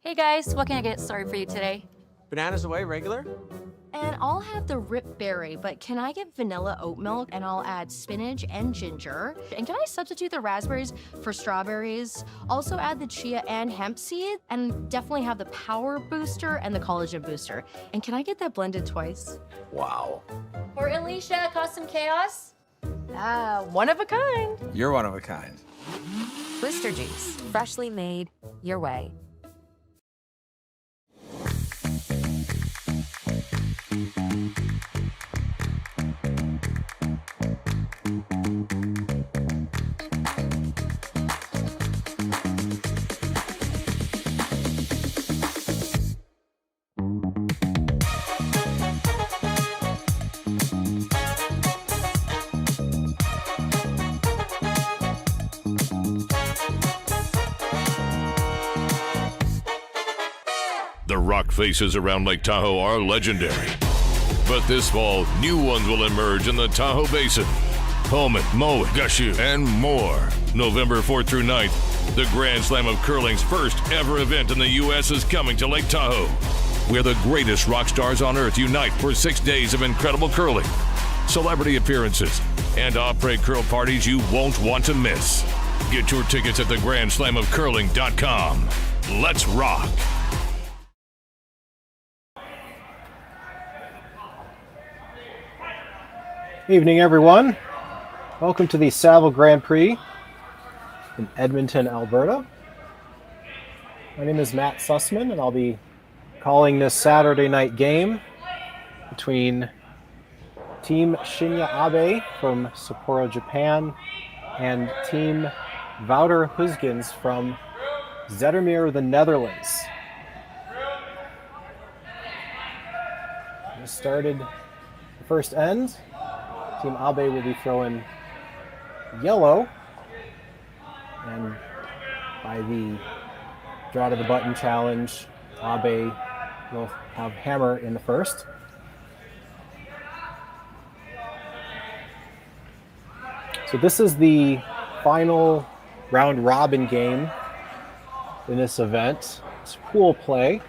Hey guys, what can I get started for you today? Bananas away, regular? And I'll have the rip berry, but can I get vanilla oat milk and I'll add spinach and ginger? And can I substitute the raspberries for strawberries? Also add the chia and hemp seed and definitely have the power booster and the collagen booster. And can I get that blended twice? Wow. For Alicia, Custom Chaos? One of a kind. You're one of a kind. Booster juice, freshly made, your way. The rock faces around Lake Tahoe are legendary. But this fall, new ones will emerge in the Tahoe Basin. Pullman, Moe, Gushu, and more. November 4th through 9th, the Grand Slam of Curling's first ever event in the U.S. is coming to Lake Tahoe, where the greatest rock stars on earth unite for 6 days of incredible curling, celebrity appearances, and après curl parties you won't want to miss. Get your tickets at thegrandslamofcurling.com. Let's rock! Evening, everyone. Welcome to the Saville Grand Prix in Edmonton, Alberta. My name is Matt Sussman, and I'll be calling this Saturday night game between Team Shinya Abe from Sapporo, Japan, and Team Wouter Gosgens from Zoetermeer, the Netherlands. Just started the first end. Team Abe will be throwing yellow, and by the draw to the button challenge, Abe will have hammer in the first. So this is the final round robin game in this event. It's pool play.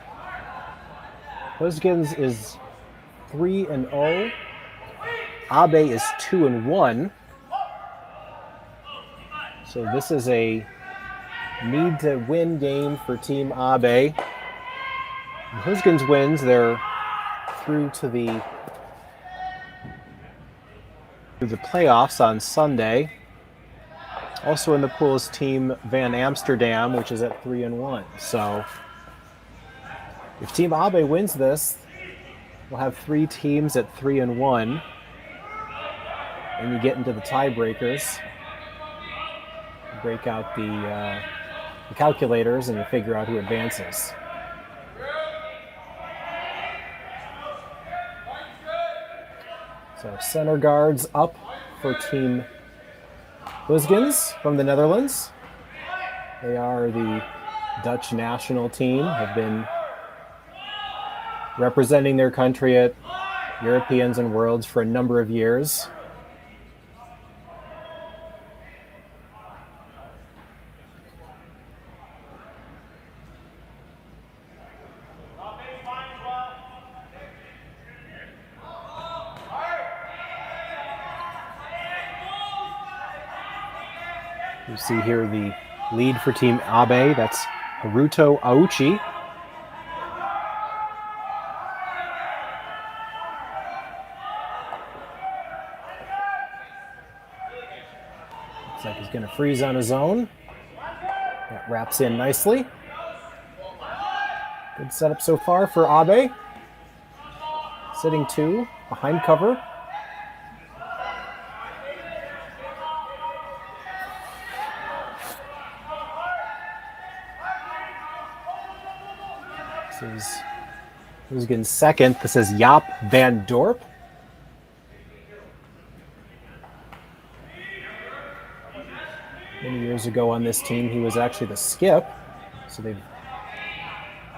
Gosgens is 3-0. Abe is 2-1. So this is a need to win game for Team Abe. Gosgens wins, they're through to the playoffs on Sunday. Also in the pool is Team Van Amsterdam, which is at 3-1. So if Team Abe wins this, we'll have 3 teams at 3-1. And you get into the tiebreakers, you break out the calculators, and you figure out who advances. So center guards up for Team Gosgens from the Netherlands. They are the Dutch national team, have been representing their country at Europeans and Worlds for a number of years. You see here the lead for Team Abe, that's Haruto Aochi. Looks like he's going to freeze on his own. That wraps in nicely. Good setup so far for Abe. Sitting 2, behind cover. Who's getting second? This is Jaap van Dorp. Many years ago on this team, he was actually the skip. So they've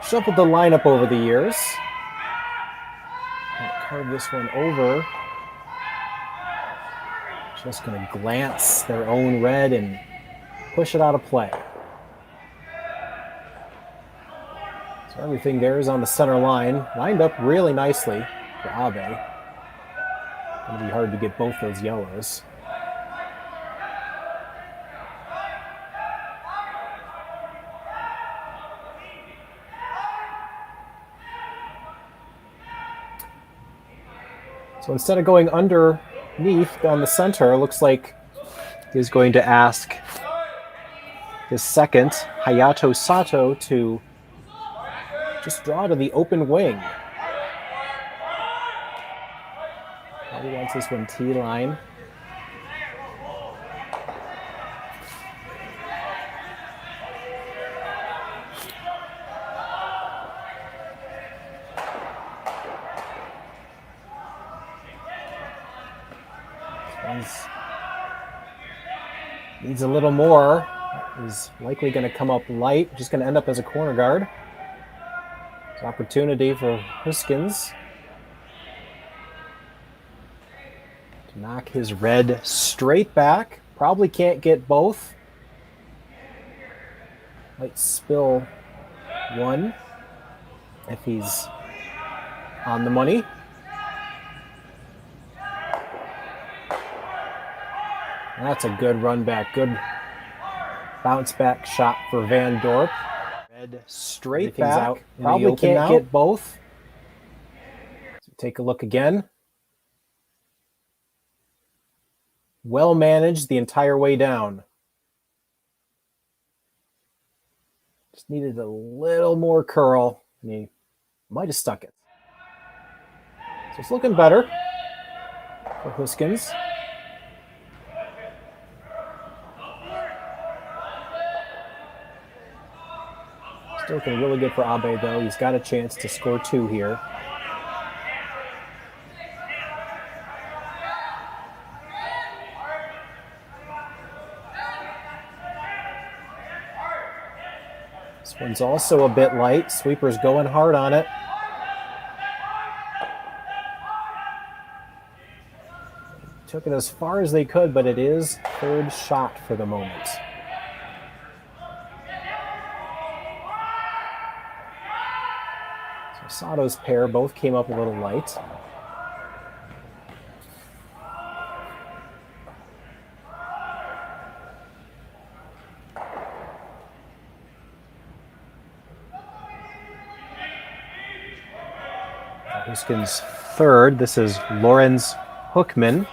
shuffled the lineup over the years. Carve this one over. Just going to glance their own red and push it out of play. So everything there is on the center line. Lined up really nicely for Abe. Going to be hard to get both those yellows. So instead of going underneath down the center, it looks like he's going to ask his second, Hayato Sato, to just draw to the open wing. He wants this one T-line. Needs a little more. Is likely going to come up light. Just going to end up as a corner guard. It's an opportunity for Gosgens to knock his red straight back. Probably can't get both. Might spill one if he's on the money. That's a good run back. Good bounce back shot for Van Dorp. Red straight back. Out. Probably can't get both. So take a look again. Well managed the entire way down. Just needed a little more curl, and he might have stuck it. So it's looking better for Gosgens. Still looking really good for Abe, though. He's got a chance to score two here. This one's also a bit light. Sweeper's going hard on it. Took it as far as they could, but it is third shot for the moment. Sato's pair both came up a little light. Gosgens third. This is Lorenz Hookman.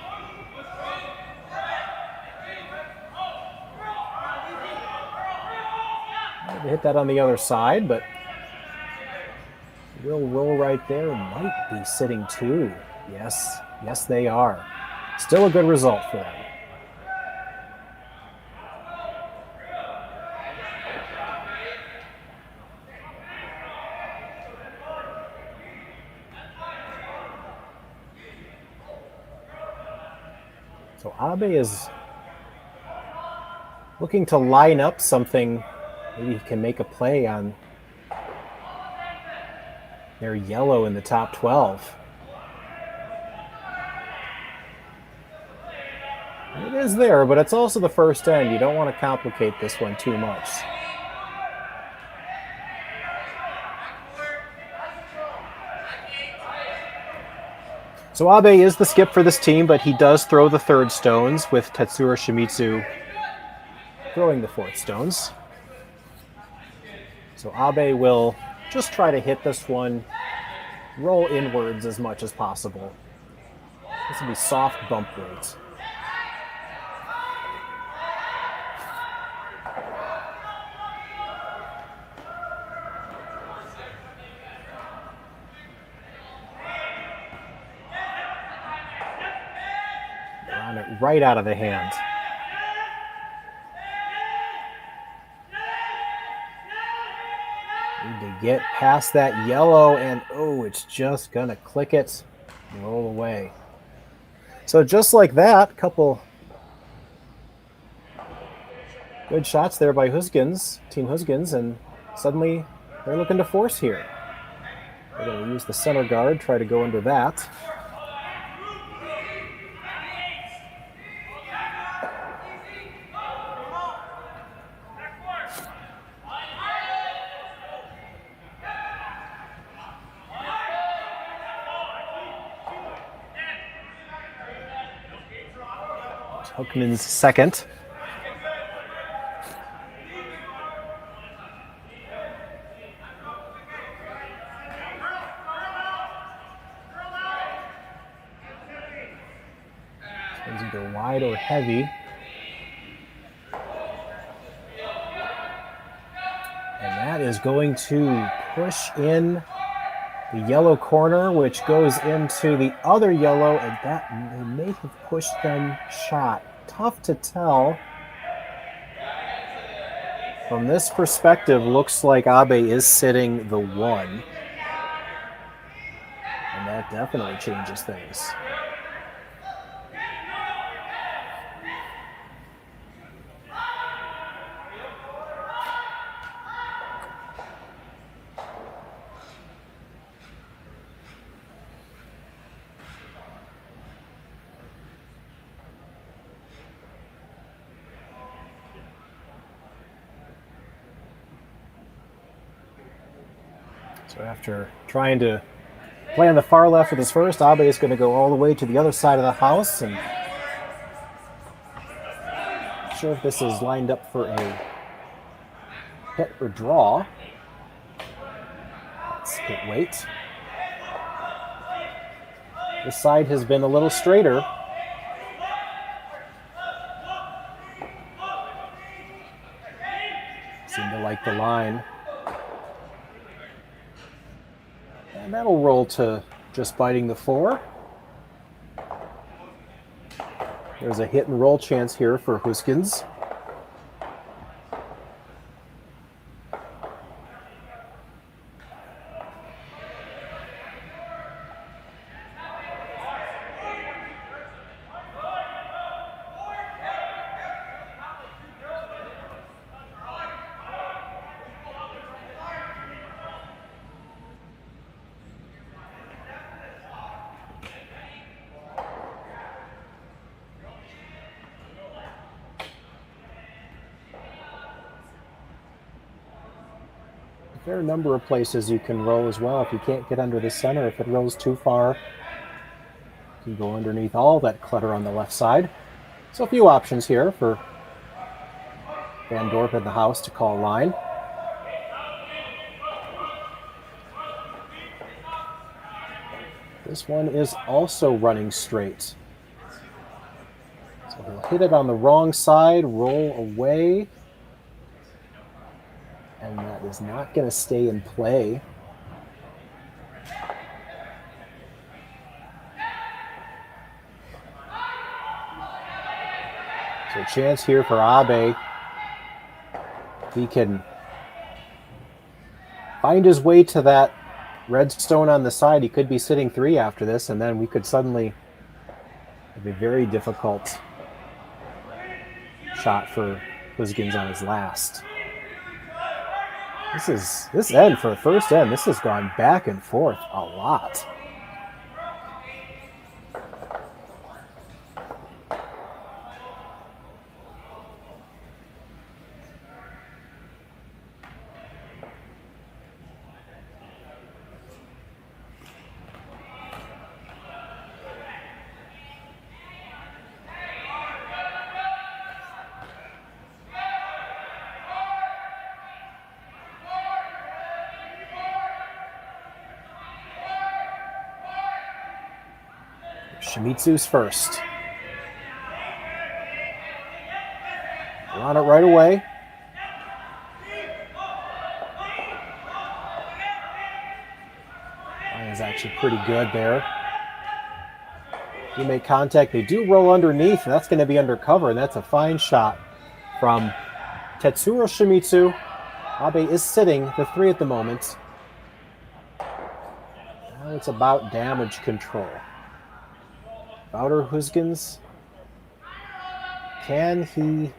They hit that on the other side, but will roll right there. Might be sitting two. Yes, they are. Still a good result for them. So Abe is looking to line up something. Maybe he can make a play on their yellow in the top 12. It is there, but it's also the first end. You don't want to complicate this one too much. So Abe is the skip for this team, but he does throw the third stones, with Tetsuro Shimizu throwing the fourth stones. So Abe will just try to hit this one, roll inwards as much as possible. This will be soft bump weight. On it right out of the hand. Need to get past that yellow, and oh, it's just gonna click it and roll away. So just like that, couple good shots there by Gosgens, Team Gosgens, and suddenly they're looking to force here. They're gonna use the center guard, try to go under that. Hookman's second. It's either wide or heavy. And that is going to push in the yellow corner, which goes into the other yellow, and that may have pushed them shot. Tough to tell. From this perspective, looks like Abe is sitting the 1. And that definitely changes things. So after trying to play on the far left with his first, Abe is going to go all the way to the other side of the house. And not sure if this is lined up for a hit or draw. Let's hit weight. This side has been a little straighter. Seem to like the line. And that'll roll to just biting the 4. There's a hit and roll chance here for Gosgens. There are a number of places you can roll as well. If you can't get under the center, if it rolls too far, you can go underneath all that clutter on the left side. So a few options here for Van Dorp in the house to call line. This one is also running straight. So he'll hit it on the wrong side, roll away. And that is not going to stay in play. So a chance here for Abe. He can find his way to that red stone on the side. He could be sitting 3 after this, and then we could suddenly have a very difficult shot for Gosgens on his last. This end, for the first end, this has gone back and forth a lot. Shimizu's first. We're on it right away. Line is actually pretty good there. You make contact. They do roll underneath, and that's going to be undercover, and that's a fine shot from Tetsuro Shimizu. Abe is sitting the 3 at the moment. Now it's about damage control. Wouter Gosgens, can he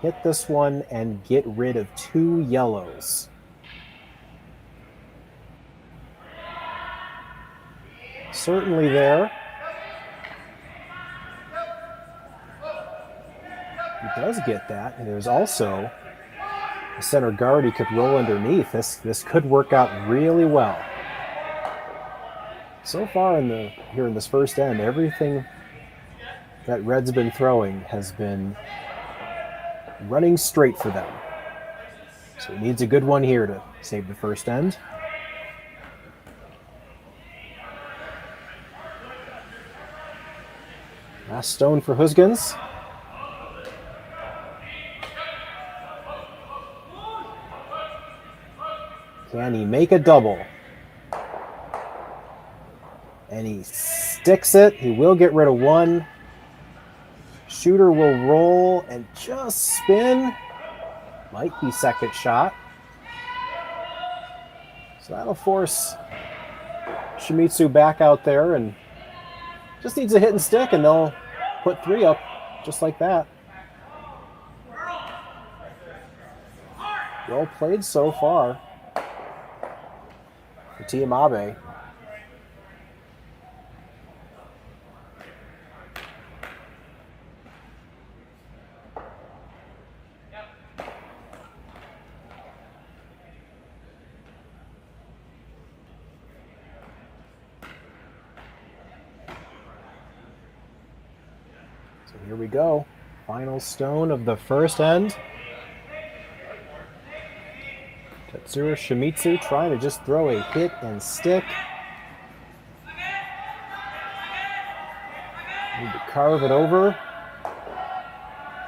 hit this one and get rid of 2 yellows? Certainly there. He does get that, and there's also a center guard he could roll underneath. This could work out really well. So far here in this first end, everything that Red's been throwing has been running straight for them. So he needs a good one here to save the first end. Last stone for Gosgens. Can he make a double? And he sticks it. He will get rid of one. Shooter will roll and just spin. Might be second shot. So that'll force Shimizu back out there and just needs a hit and stick and they'll put 3 up just like that. Well played so far for Team Abe. So here we go. Final stone of the first end. Tetsuro Shimizu trying to just throw a hit and stick. Need to carve it over.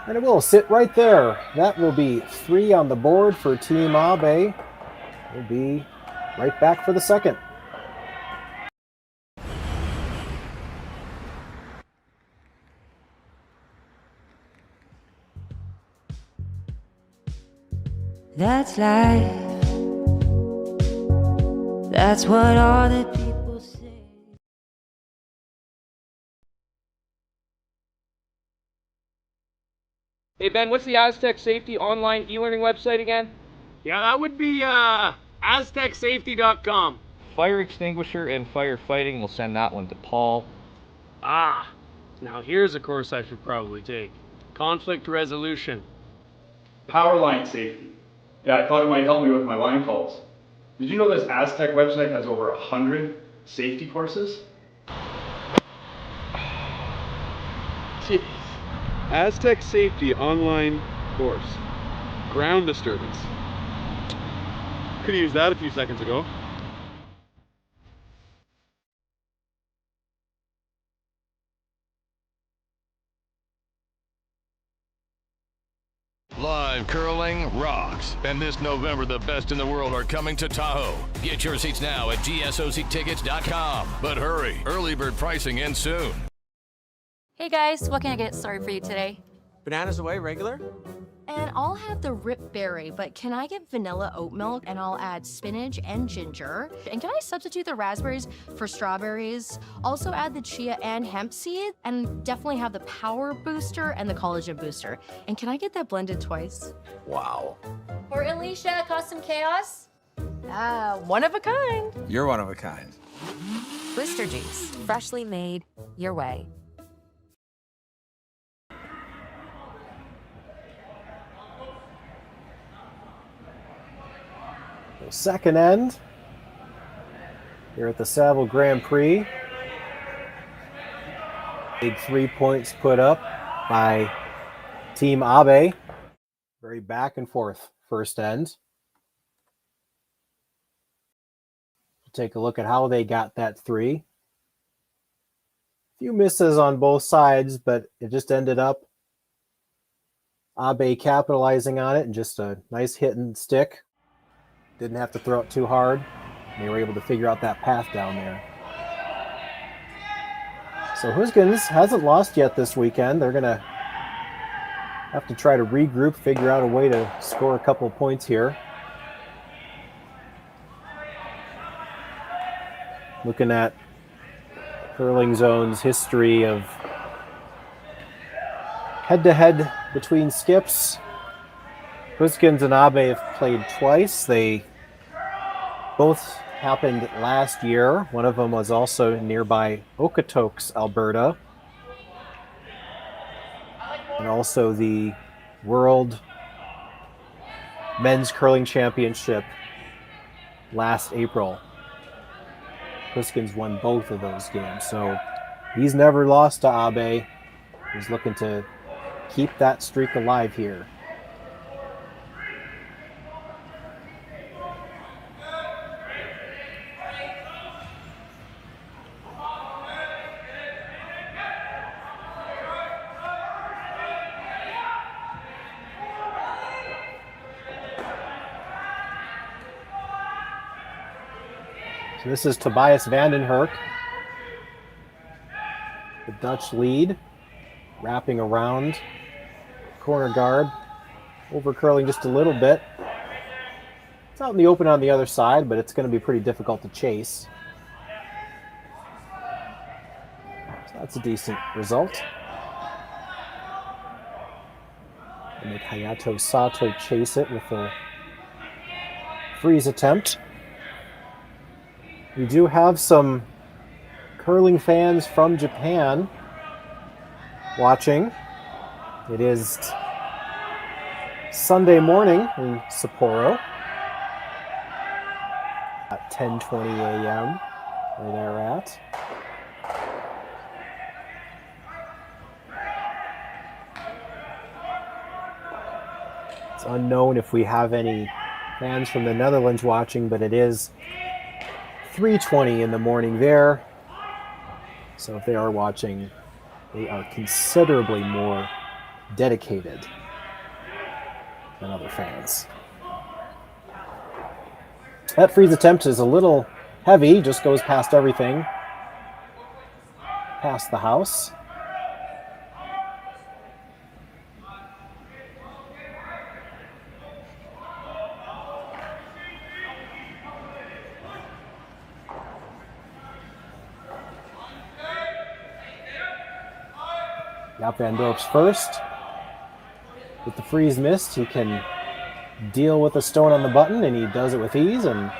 And it will sit right there. That will be 3 on the board for Team Abe. We'll be right back for the second. That's life. That's what all the people say. Hey Ben, what's the Aztec Safety online e-learning website again? Yeah, that would be aztecsafety.com. Fire extinguisher and firefighting, we'll send that one to Paul. Ah, now here's a course I should probably take. Conflict resolution. Power line safety. Yeah, I thought it might help me with my line calls. Did you know this Aztec website has over 100 safety courses? Jeez. Aztec Safety online course. Ground disturbance. Could have used that a few seconds ago. Live curling rocks. And this November, the best in the world are coming to Tahoe. Get your seats now at gsoctickets.com. But hurry, early bird pricing ends soon. Hey guys, what can I get started for you today? Bananas away, regular? And I'll have the rip berry, but can I get vanilla oat milk and I'll add spinach and ginger? And can I substitute the raspberries for strawberries? Also add the chia and hemp seed and definitely have the power booster and the collagen booster. And can I get that blended twice? Wow. For Alicia, Custom Chaos? One of a kind. You're one of a kind. Blister juice, freshly made your way. Second end here at the Saville Grand Prix. Big 3 points put up by Team Abe. Very back and forth first end. Take a look at how they got that 3. A few misses on both sides, but it just ended up Abe capitalizing on it and just a nice hit and stick. Didn't have to throw it too hard. They were able to figure out that path down there. So Gosgens hasn't lost yet this weekend. They're going to have to try to regroup, figure out a way to score a couple of points here. Looking at Curling Zone's history of head-to-head between skips, Gosgens and Abe have played twice. They both happened last year. One of them was also nearby Okotoks, Alberta. And also the World Men's Curling Championship last April. Gosgens won both of those games. So he's never lost to Abe. He's looking to keep that streak alive here. So this is Tobias Vandenherk. The Dutch lead, wrapping around corner guard, over curling just a little bit. It's out in the open on the other side, but it's going to be pretty difficult to chase. So that's a decent result. And make Hayato Sato chase it with a freeze attempt. We do have some curling fans from Japan watching. It is Sunday morning in Sapporo at 10:20 a.m. where they're at. It's unknown if we have any fans from the Netherlands watching, but it is 3:20 in the morning there. So if they are watching, they are considerably more dedicated than other fans. That freeze attempt is a little heavy, just goes past everything, past the house. Jaap van Dorp's first. With the freeze missed, he can deal with a stone on the button, and he does it with ease, and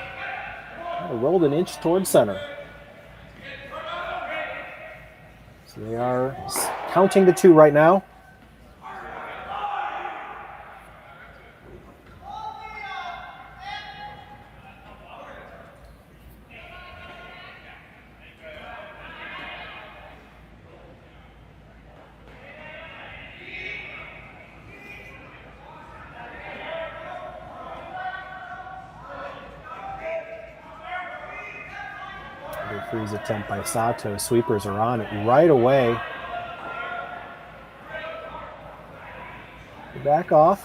rolled an inch towards center. So they are counting the two right now. Freeze attempt by Sato. Sweepers are on it right away. Back off.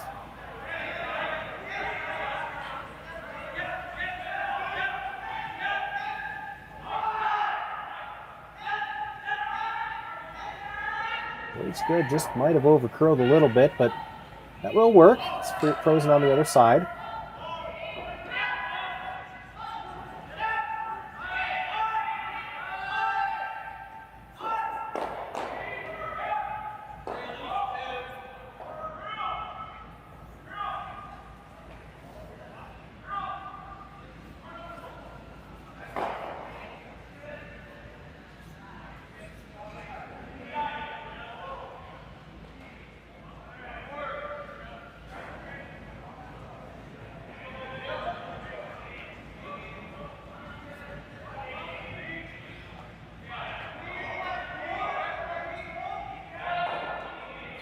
It's good. Just might have overcurled a little bit, but that will work. It's frozen on the other side.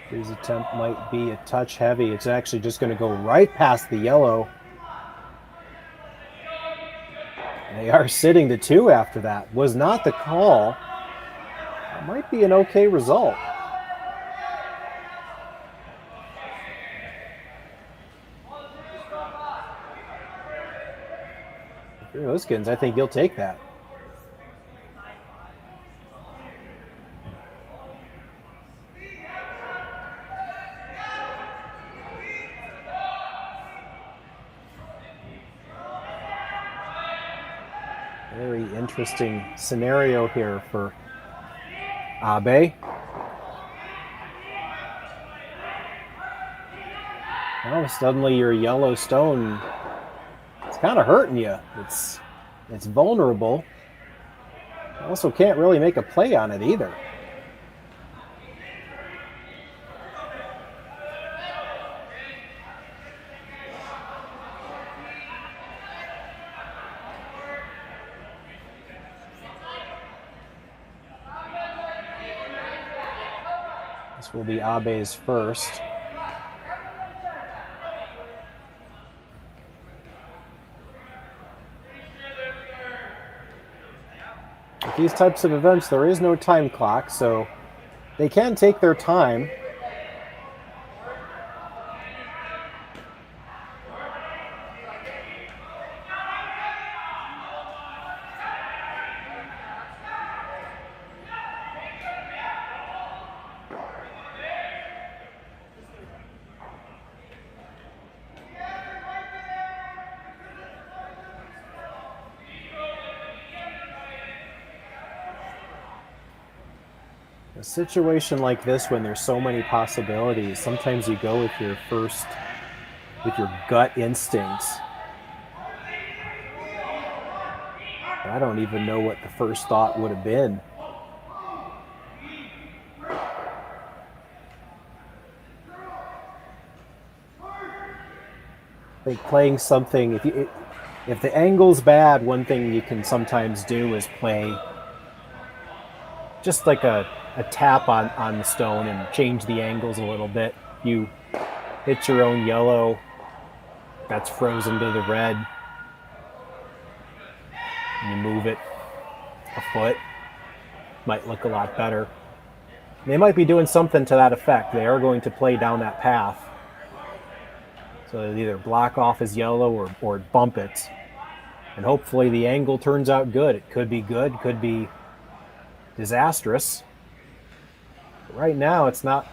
Freeze attempt might be a touch heavy. It's actually just going to go right past the yellow. They are sitting to two after that. Was not the call. It might be an okay result. Gosgens, I think he'll take that. Very interesting scenario here for Abe. Now suddenly your yellow stone, it's kind of hurting you. It's vulnerable. You also can't really make a play on it either. This will be Abe's first. With these types of events, there is no time clock, so they can take their time. A situation like this, when there's so many possibilities, sometimes you go with your gut instincts. I don't even know what the first thought would have been. Like playing something, if the angle's bad, one thing you can sometimes do is play just like a tap on the stone and change the angles a little bit. You hit your own yellow, that's frozen to the red. You move it a foot, might look a lot better. They might be doing something to that effect. They are going to play down that path. So they either block off his yellow or bump it. And hopefully the angle turns out good. It could be good, could be disastrous. But right now it's not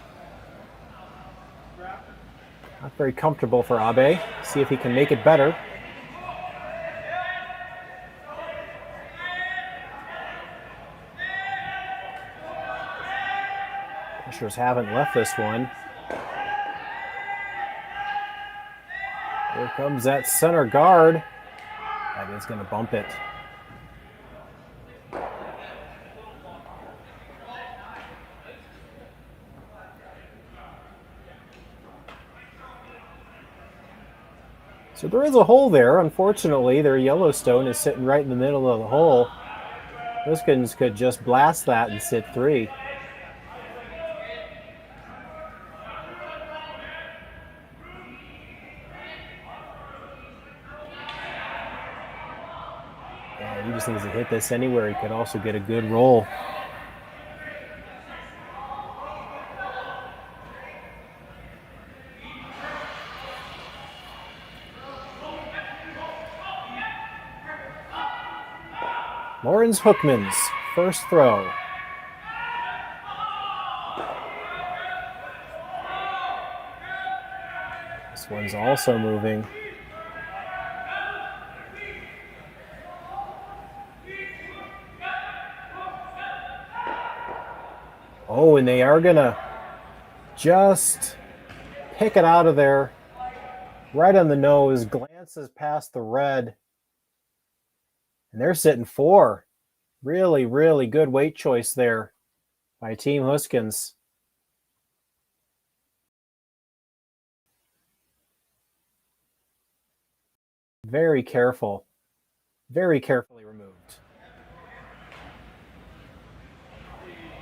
very comfortable for Abe. See if he can make it better. Pushers haven't left this one. Here comes that center guard. That is going to bump it. So there is a hole there. Unfortunately, their Yellowstone is sitting right in the middle of the hole. Gosgens could just blast that and sit 3. Yeah, he just needs to hit this anywhere. He could also get a good roll. Lawrence Hookman's first throw. This one's also moving. Oh, and they are gonna just pick it out of there. Right on the nose, glances past the red. And they're sitting 4. Really, really good weight choice there by Team Gosgens. Very careful. Very carefully removed.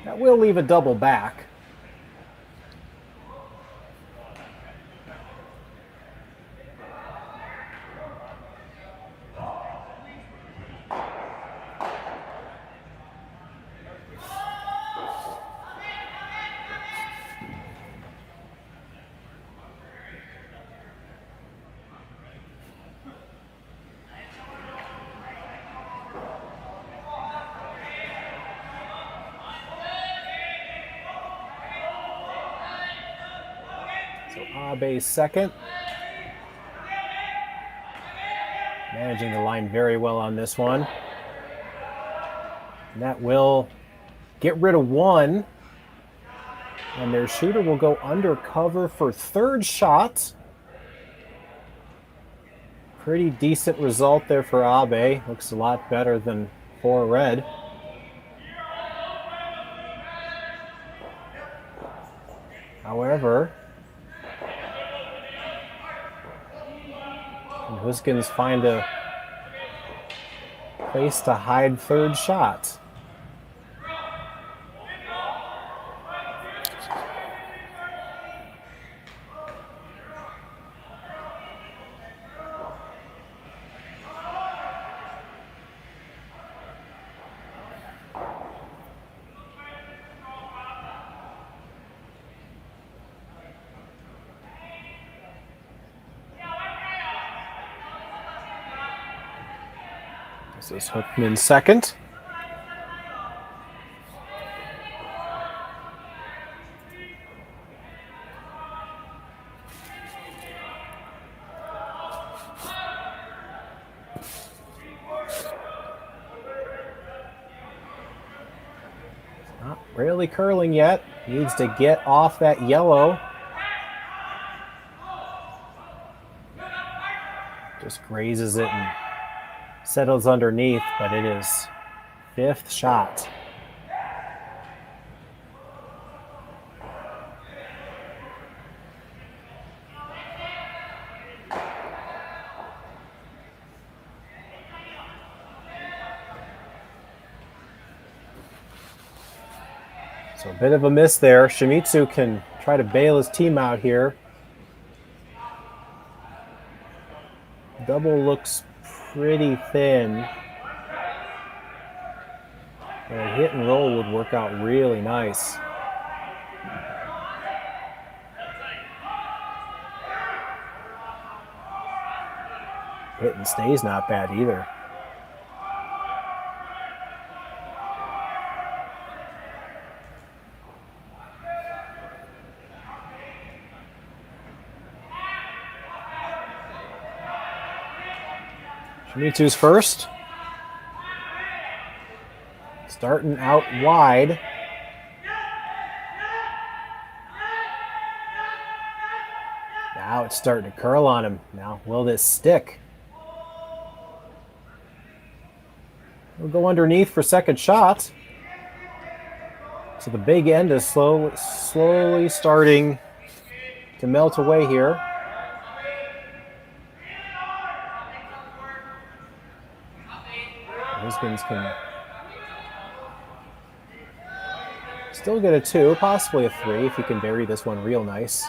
That will leave a double back. Abe's second. Managing the line very well on this one. And that will get rid of 1. And their shooter will go undercover for 3rd shot. Pretty decent result there for Abe. Looks a lot better than 4 red. However, Gosgens find a place to hide 3rd shot. This is Hookman second. Not really curling yet. Needs to get off that yellow. Just grazes it and settles underneath, but it is fifth shot. So a bit of a miss there. Shimizu can try to bail his team out here. Double looks pretty thin. But a hit and roll would work out really nice. Hit and stay's not bad either. Shimizu's first. Starting out wide. Now it's starting to curl on him. Now, will this stick? We'll go underneath for second shot. So the big end is slowly starting to melt away here. Gosgens can still get a 2, possibly a 3 if he can bury this one real nice.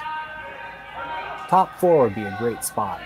Top 4 would be a great spot.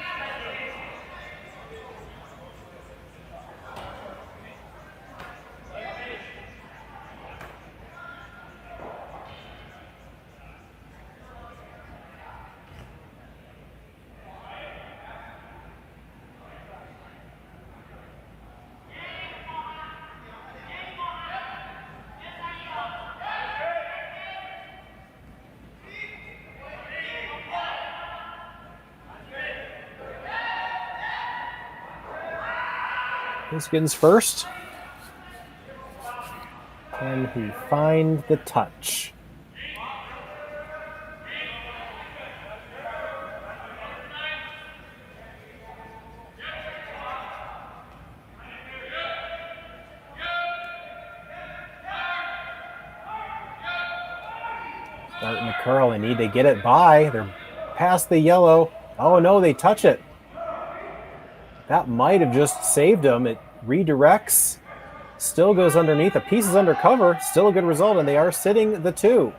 Gosgens first. Can he find the touch? Starting to curl. They need to get it by. They're past the yellow. Oh no, they touch it. That might have just saved them. It redirects, still goes underneath. A piece is under cover, still a good result, and they are sitting the 2.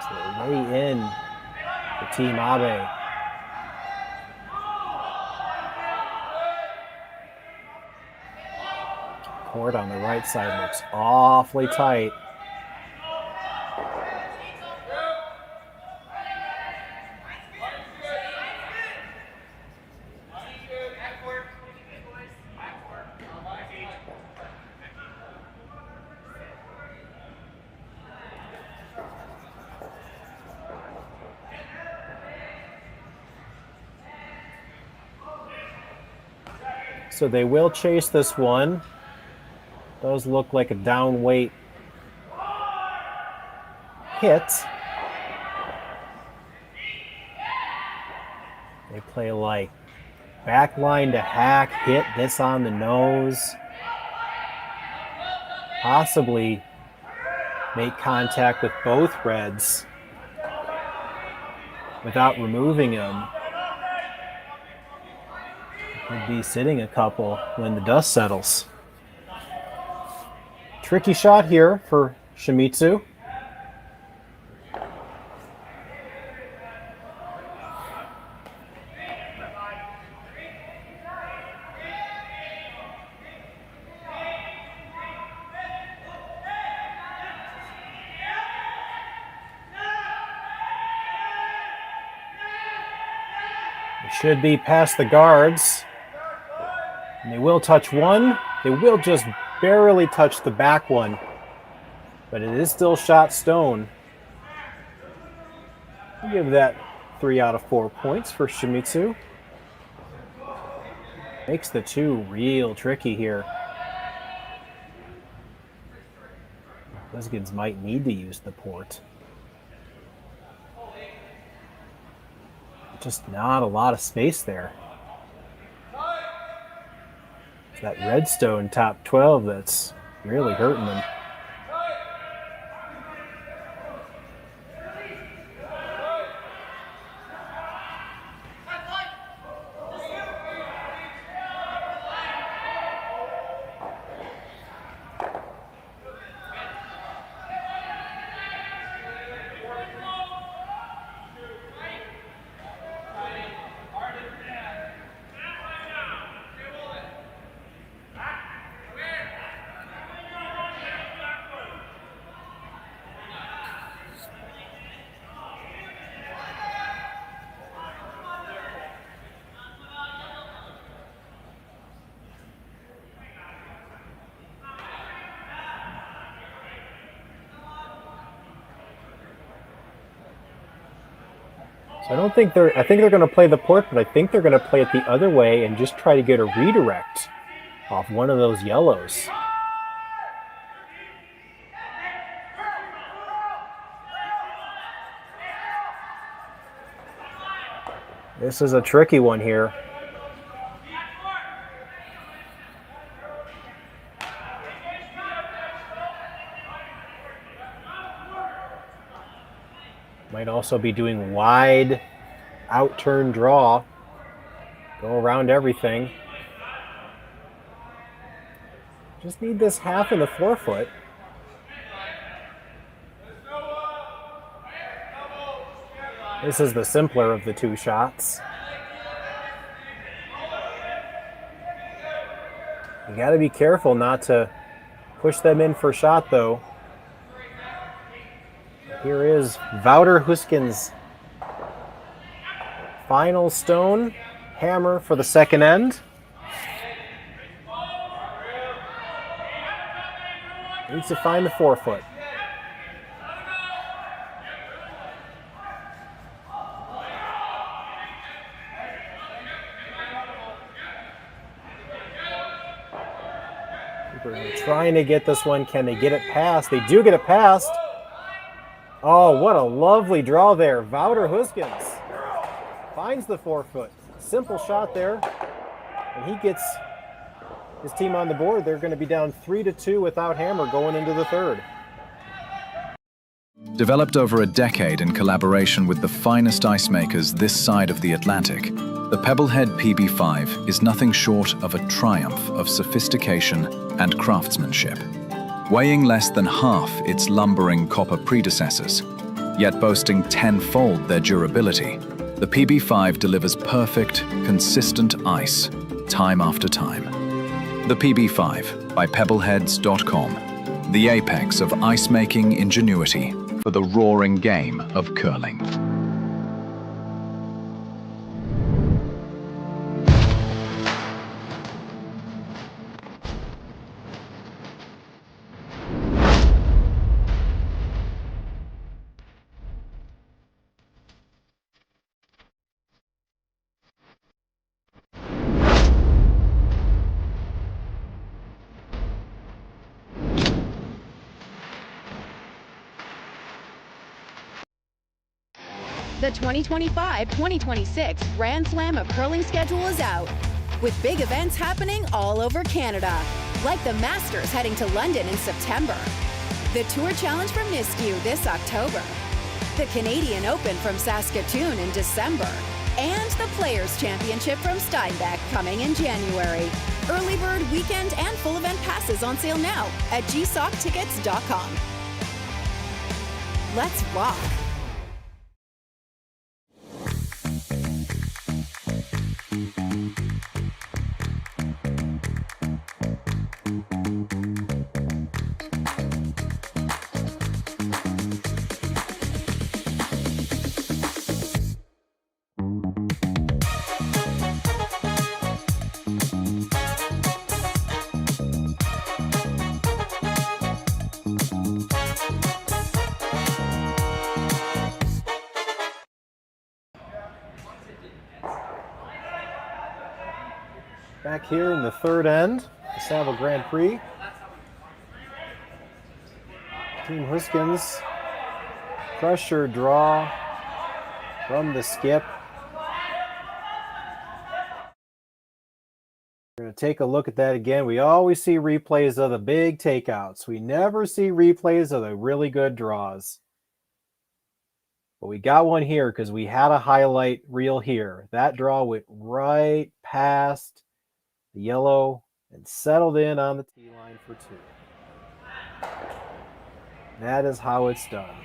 So they weigh in for Team Abe. Court on the right side looks awfully tight. So they will chase this one. Does look like a down weight hit. They play like back line to hack, hit this on the nose. Possibly make contact with both reds without removing them. Could be sitting a couple when the dust settles. Tricky shot here for Shimizu. Should be past the guards. And they will touch one. They will just barely touch the back one. But it is still shot stone. I'll give that 3 out of 4 points for Shimizu. Makes the 2 real tricky here. Gosgens might need to use the port. Just not a lot of space there. It's that redstone top 12 that's really hurting them. I don't think I think they're going to play the port, but I think they're going to play it the other way and just try to get a redirect off one of those yellows. This is a tricky one here. Might also be doing wide out-turn draw. Go around everything. Just need this half in the forefoot. This is the simpler of the 2 shots. You got to be careful not to push them in for shot, though. Here is Wouter Gosgens' final stone hammer for the second end. Needs to find the forefoot. They're trying to get this one. Can they get it past? They do get it past. Oh, what a lovely draw there. Wouter Gosgens finds the forefoot. Simple shot there. And he gets his team on the board. They're going to be down 3-2 without hammer going into the third. Developed over a decade in collaboration with the finest ice makers this side of the Atlantic, the Pebblehead PB5 is nothing short of a triumph of sophistication and craftsmanship. Weighing less than half its lumbering copper predecessors, yet boasting tenfold their durability, the PB5 delivers perfect, consistent ice, time after time. The PB5 by Pebbleheads.com, the apex of ice-making ingenuity for the roaring game of curling. The 2025-2026 Grand Slam of Curling schedule is out, with big events happening all over Canada, like the Masters heading to London in September, the Tour Challenge from Nisku this October, the Canadian Open from Saskatoon in December, and the Players' Championship from Steinbeck coming in January. Early bird weekend and full event passes on sale now at gsoctickets.com. Let's rock! Back here in the third end, the Saville Grand Prix. Team Gosgens, pressure draw from the skip. We're going to take a look at that again. We always see replays of the big takeouts. We never see replays of the really good draws. But we got one here because we had a highlight reel here. That draw went right past the yellow and settled in on the tee line for 2. That is how it's done.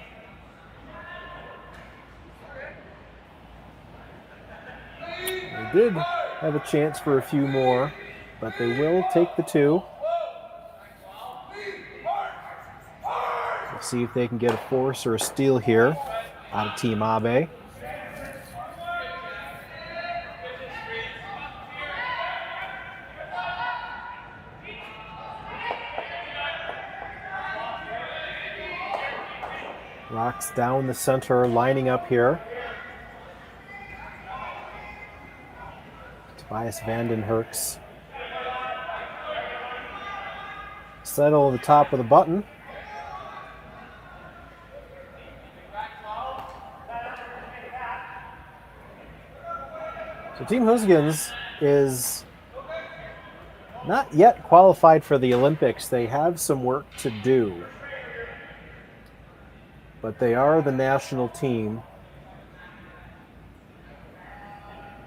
They did have a chance for a few more, but they will take the 2. Let's see if they can get a force or a steal here out of Team Abe. Rocks down the center, lining up here. Tobias Vanden Herks. Settle on the top of the button. So Team Gosgens is not yet qualified for the Olympics. They have some work to do. But they are the national team.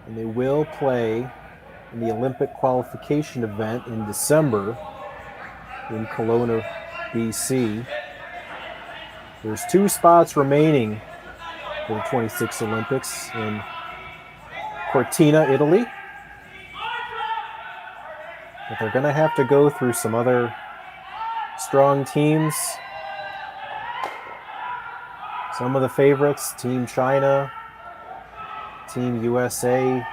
And they will play in the Olympic qualification event in December in Kelowna, BC. There's 2 spots remaining for the 26 Olympics in Cortina, Italy. But they're going to have to go through some other strong teams. Some of the favorites, Team China, Team USA,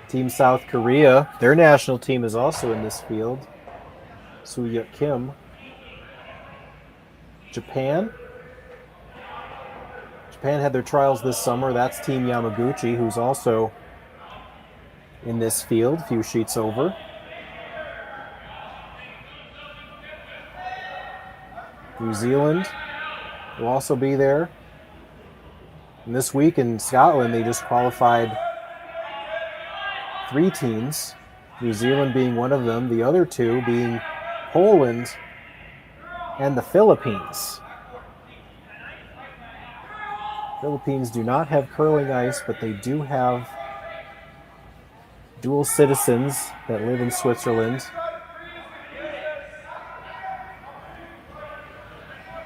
Team South Korea. Their national team is also in this field. Soo-Yuk Kim. Japan had their trials this summer. That's Team Yamaguchi, who's also in this field, a few sheets over. New Zealand will also be there. And this week in Scotland, they just qualified 3 teams, New Zealand being one of them, the other 2 being Poland and the Philippines. Philippines do not have curling ice, but they do have dual citizens that live in Switzerland.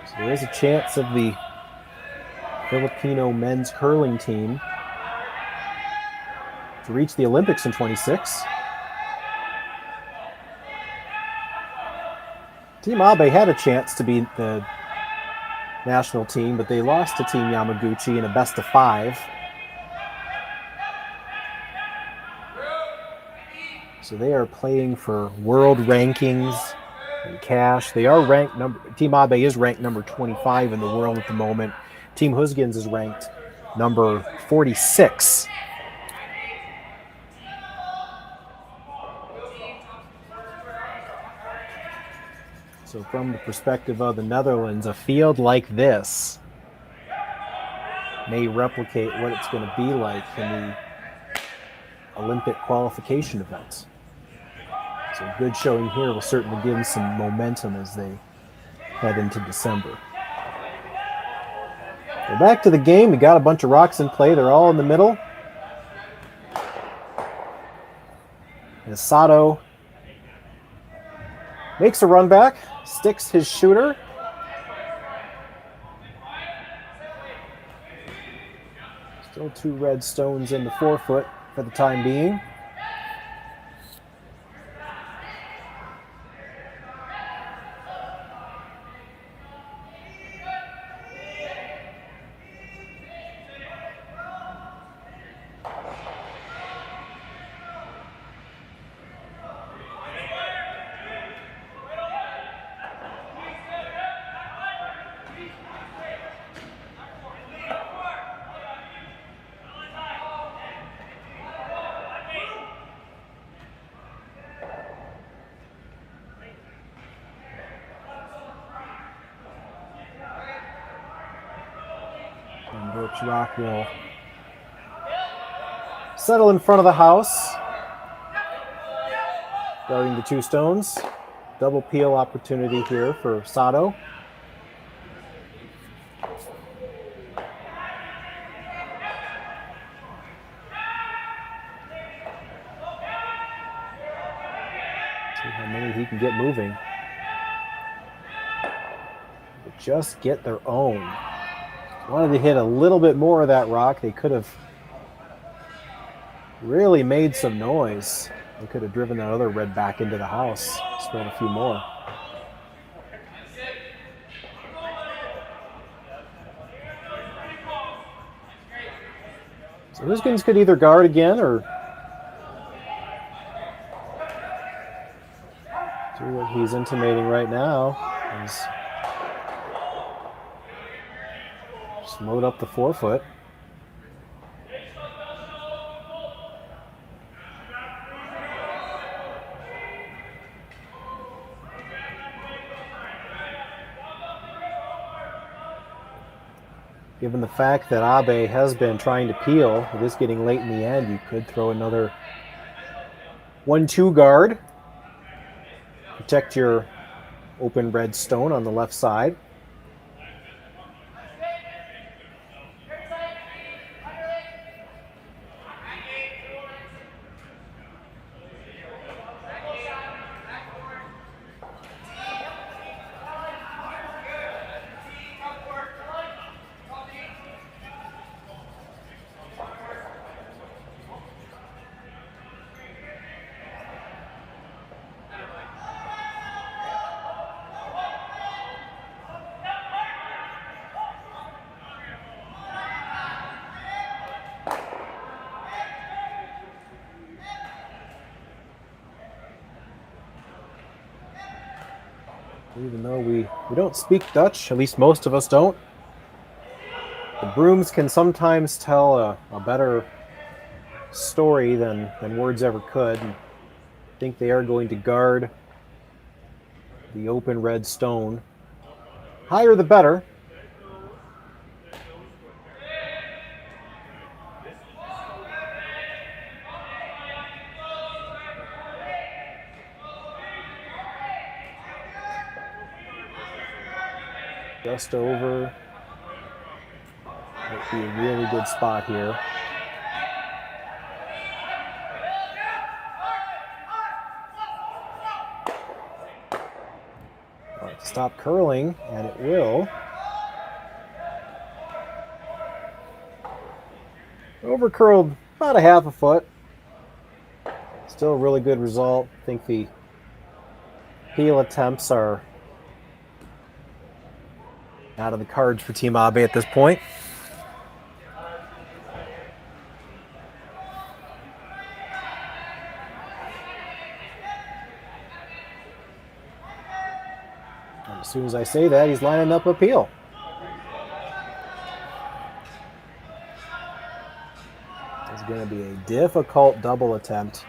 So there is a chance of the Filipino men's curling team to reach the Olympics in 26. Team Abe had a chance to be the national team, but they lost to Team Yamaguchi in a best of 5. So they are playing for world rankings and cash. They are ranked Team Abe is ranked number 25 in the world at the moment. Team Gosgens is ranked number 46. So from the perspective of the Netherlands, a field like this may replicate what it's going to be like in the Olympic qualification events. So a good showing here will certainly give them some momentum as they head into December. So back to the game. We got a bunch of rocks in play. They're all in the middle. As Sato makes a run back, sticks his shooter. Still 2 red stones in the forefoot for the time being. Each rock will settle in front of the house, guarding the two stones. Double peel opportunity here for Sato. See how many he can get moving. Just get their own. Wanted to hit a little bit more of that rock. They could have really made some noise. They could have driven that other red back into the house. Spilled a few more. So Gosgens could either guard again or do what he's intimating right now is just load up the forefoot. Given the fact that Abe has been trying to peel, it is getting late in the end, you could throw another 1-2 guard. Protect your open red stone on the left side. Even though we don't speak Dutch, at least most of us don't, the brooms can sometimes tell a better story than words ever could. I think they are going to guard the open red stone. Higher the better. Just over. Might be a really good spot here. All right, stop curling, and it will. Over curled about a half a foot. Still a really good result. I think the peel attempts are out of the cards for Team Abe at this point. And as soon as I say that, he's lining up a peel. It's going to be a difficult double attempt.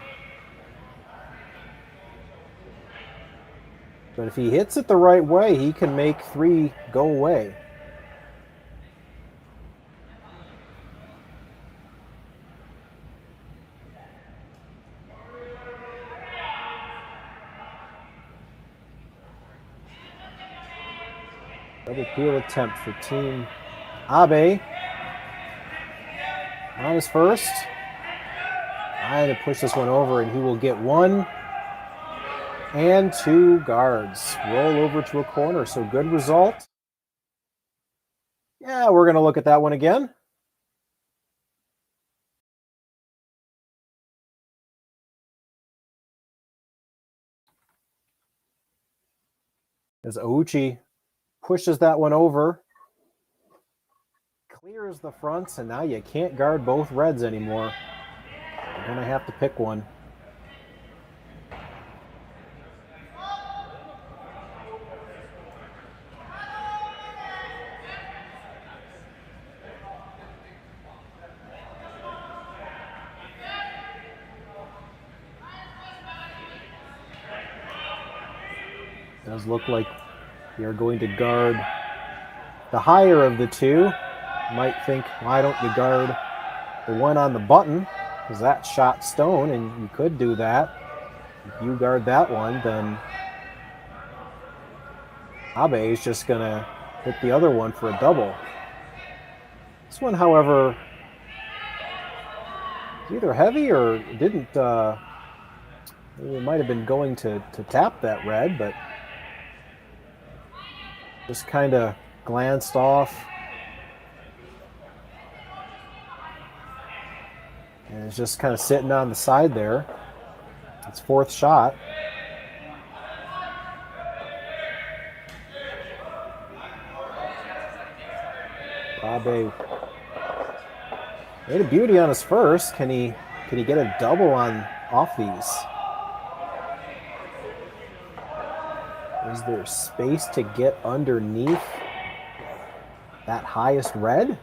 But if he hits it the right way, he can make 3 go away. Double peel attempt for Team Abe. On his first. Trying to push this one over, and he will get 1 and 2 guards. Roll over to a corner, so good result. Yeah, we're going to look at that one again. As Ouchi pushes that one over, clears the fronts, and now you can't guard both reds anymore. You're going to have to pick one. Does look like we are going to guard the higher of the two. You might think, why don't you guard the one on the button? Because that shot stone, and you could do that. If you guard that one, then Abe is just going to hit the other one for a double. This one, however, is either heavy or didn't. It might have been going to tap that red, but just kind of glanced off. And it's just kind of sitting on the side there. It's fourth shot. Abe made a beauty on his first. Can he get a double on off these? Is there space to get underneath that highest red?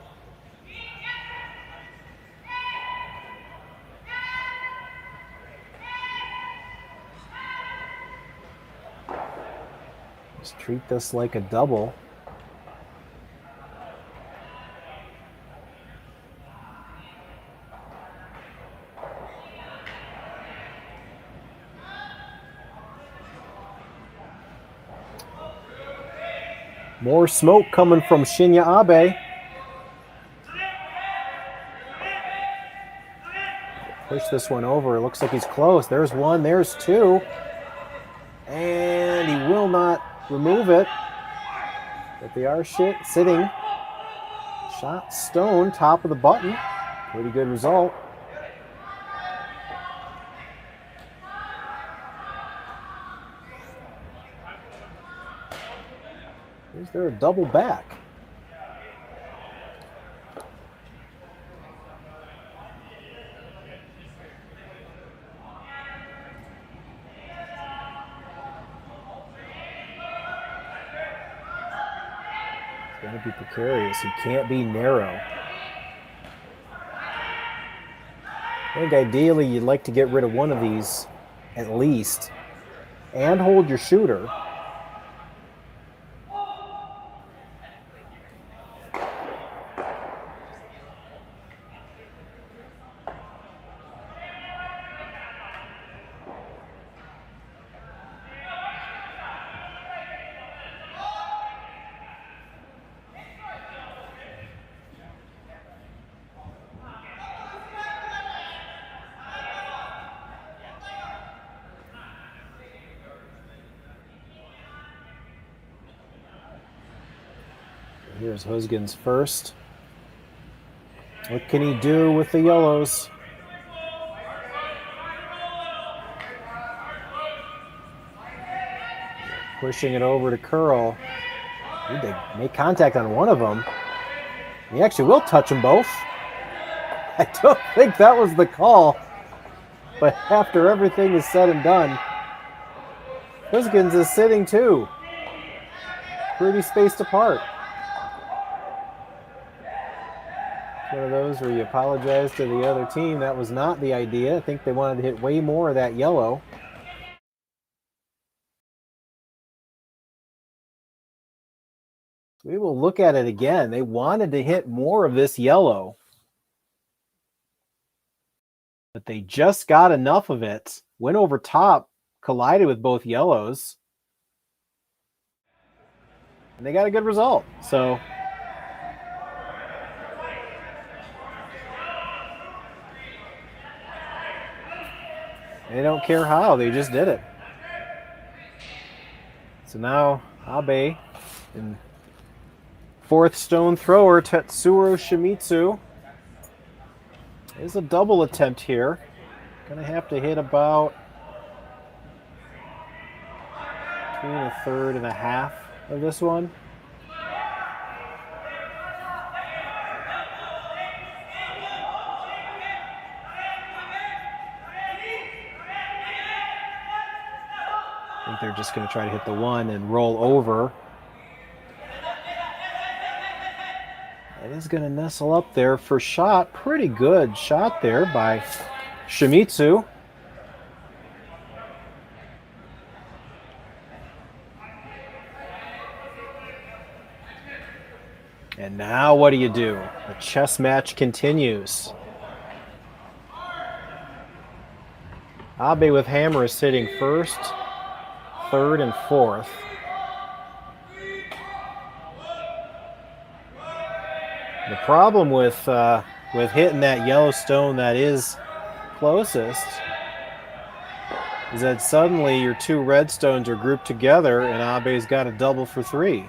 Just treat this like a double. More smoke coming from Shinya Abe. Push this one over. It looks like he's close. There's one. There's two. And he will not remove it. But they are sitting. Shot stone, top of the button. Pretty good result. Is there a double back? It's going to be precarious. He can't be narrow. I think ideally you'd like to get rid of one of these at least and hold your shooter. Here's Gosgens first. What can he do with the yellows? Pushing it over to Curl. Need to make contact on one of them. He actually will touch them both. I don't think that was the call. But after everything is said and done, Gosgens is sitting too. Pretty spaced apart. One of those where you apologize to the other team. That was not the idea. I think they wanted to hit way more of that yellow. We will look at it again. They wanted to hit more of this yellow, but they just got enough of it. Went over top, collided with both yellows, and they got a good result. So they don't care how, they just did it. So now Abe and fourth stone thrower Tetsuro Shimizu is a double attempt here. Gonna have to hit about between a third and a half of this one. I think they're just going to try to hit the one and roll over. It is going to nestle up there for shot. Pretty good shot there by Shimizu. And now what do? The chess match continues. Abe with hammer is sitting first, third, and fourth. The problem with hitting that yellow stone that is closest is that suddenly your two red stones are grouped together and Abe's got a double for 3.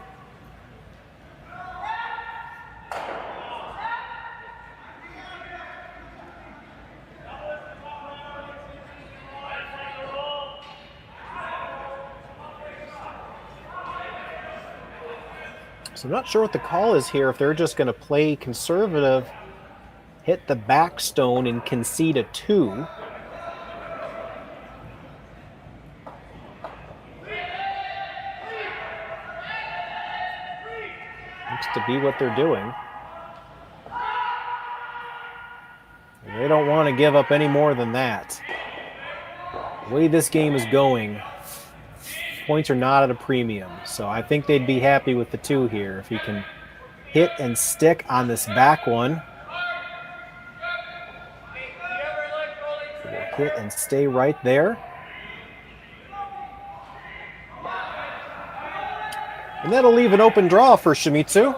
So I'm not sure what the call is here, if they're just going to play conservative, hit the back stone and concede a 2. Looks to be what they're doing. And they don't want to give up any more than that. The way this game is going, points are not at a premium, so I think they'd be happy with the 2 here. If he can hit and stick on this back one, he will hit and stay right there. And that'll leave an open draw for Shimizu.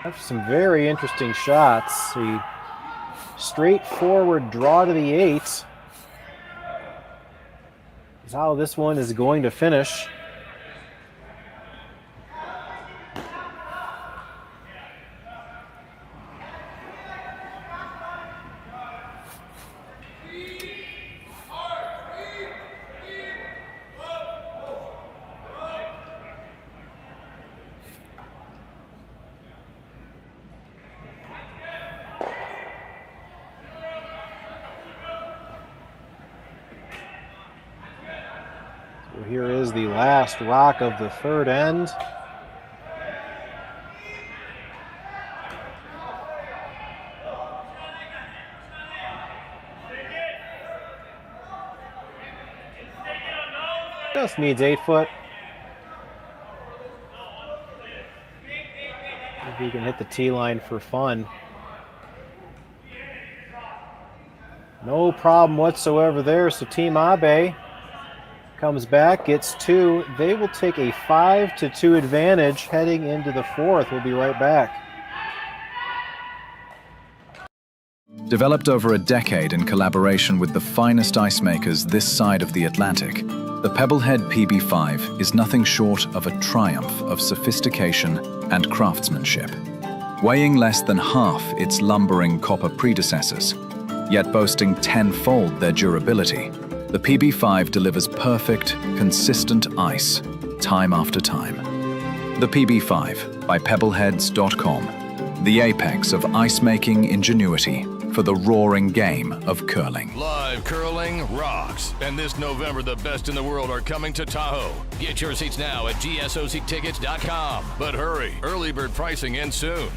That's some very interesting shots. The straightforward draw to the 8 is how this one is going to finish. Here is the last rock of the third end. Just needs 8 foot. If he can hit the tee line for fun. No problem whatsoever there. So Team Abe comes back, gets 2. They will take a 5-2 advantage heading into the 4th. We'll be right back. Developed over a decade in collaboration with the finest ice makers this side of the Atlantic, the Pebblehead PB5 is nothing short of a triumph of sophistication and craftsmanship. Weighing less than half its lumbering copper predecessors, yet boasting 10-fold their durability, the PB5 delivers perfect, consistent ice, time after time. The PB5 by Pebbleheads.com, the apex of ice-making ingenuity for the roaring game of curling. Live curling rocks. And this November, the best in the world are coming to Tahoe. Get your seats now at gsoctickets.com. But hurry, early bird pricing ends soon.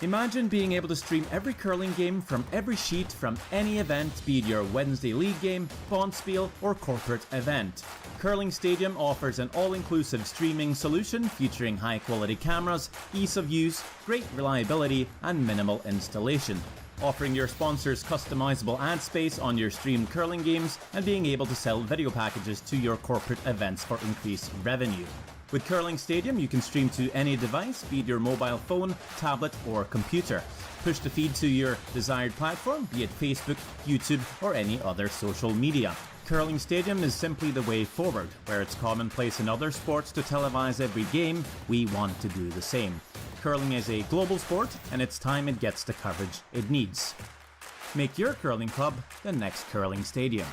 Imagine being able to stream every curling game from every sheet from any event, be it your Wednesday league game, bonspiel, or corporate event. Curling Stadium offers an all-inclusive streaming solution featuring high-quality cameras, ease of use, great reliability, and minimal installation. Offering your sponsors customizable ad space on your streamed curling games and being able to sell video packages to your corporate events for increased revenue. With Curling Stadium, you can stream to any device, be it your mobile phone, tablet, or computer. Push the feed to your desired platform, be it Facebook, YouTube, or any other social media. Curling Stadium is simply the way forward. Where it's commonplace in other sports to televise every game, we want to do the same. Curling is a global sport, and it's time it gets the coverage it needs. Make your curling club the next Curling Stadium.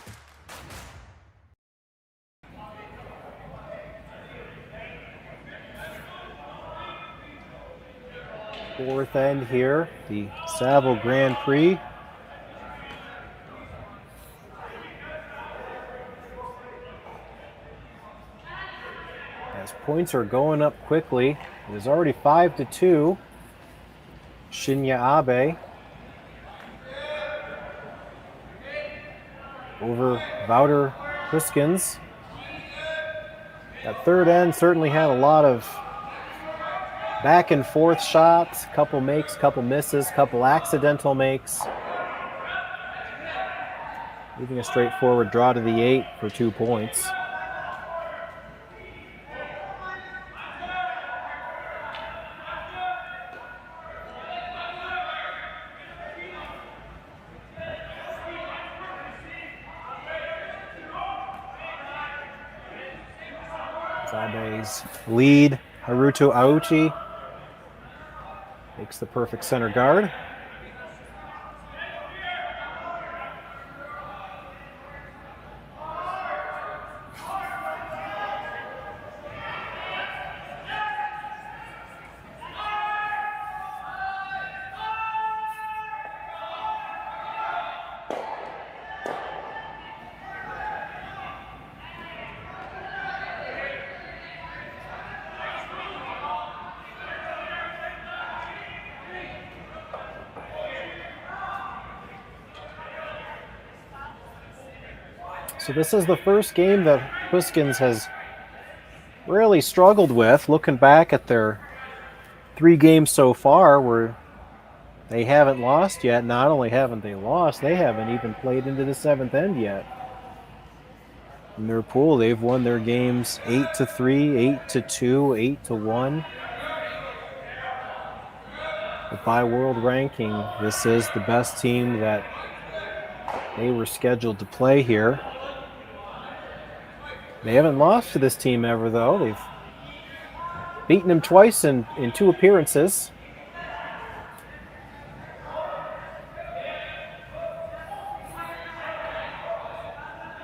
Fourth end here, the Saville Grand Prix. As points are going up quickly, it is already 5-2. Shinya Abe over Wouter Gosgens. That third end certainly had a lot of back and forth shots, couple makes, couple misses, couple accidental makes. Leaving a straightforward draw to the 8 for 2 points. Abe's lead, Haruto Aochi, makes the perfect center guard. So this is the first game that Gosgens has really struggled with. Looking back at their 3 games so far where they haven't lost yet. Not only haven't they lost, they haven't even played into the 7th end yet. In their pool, they've won their games 8-3, 8-2, 8-1. But by world ranking, this is the best team that they were scheduled to play here. They haven't lost to this team ever, though. They've beaten them twice in 2 appearances.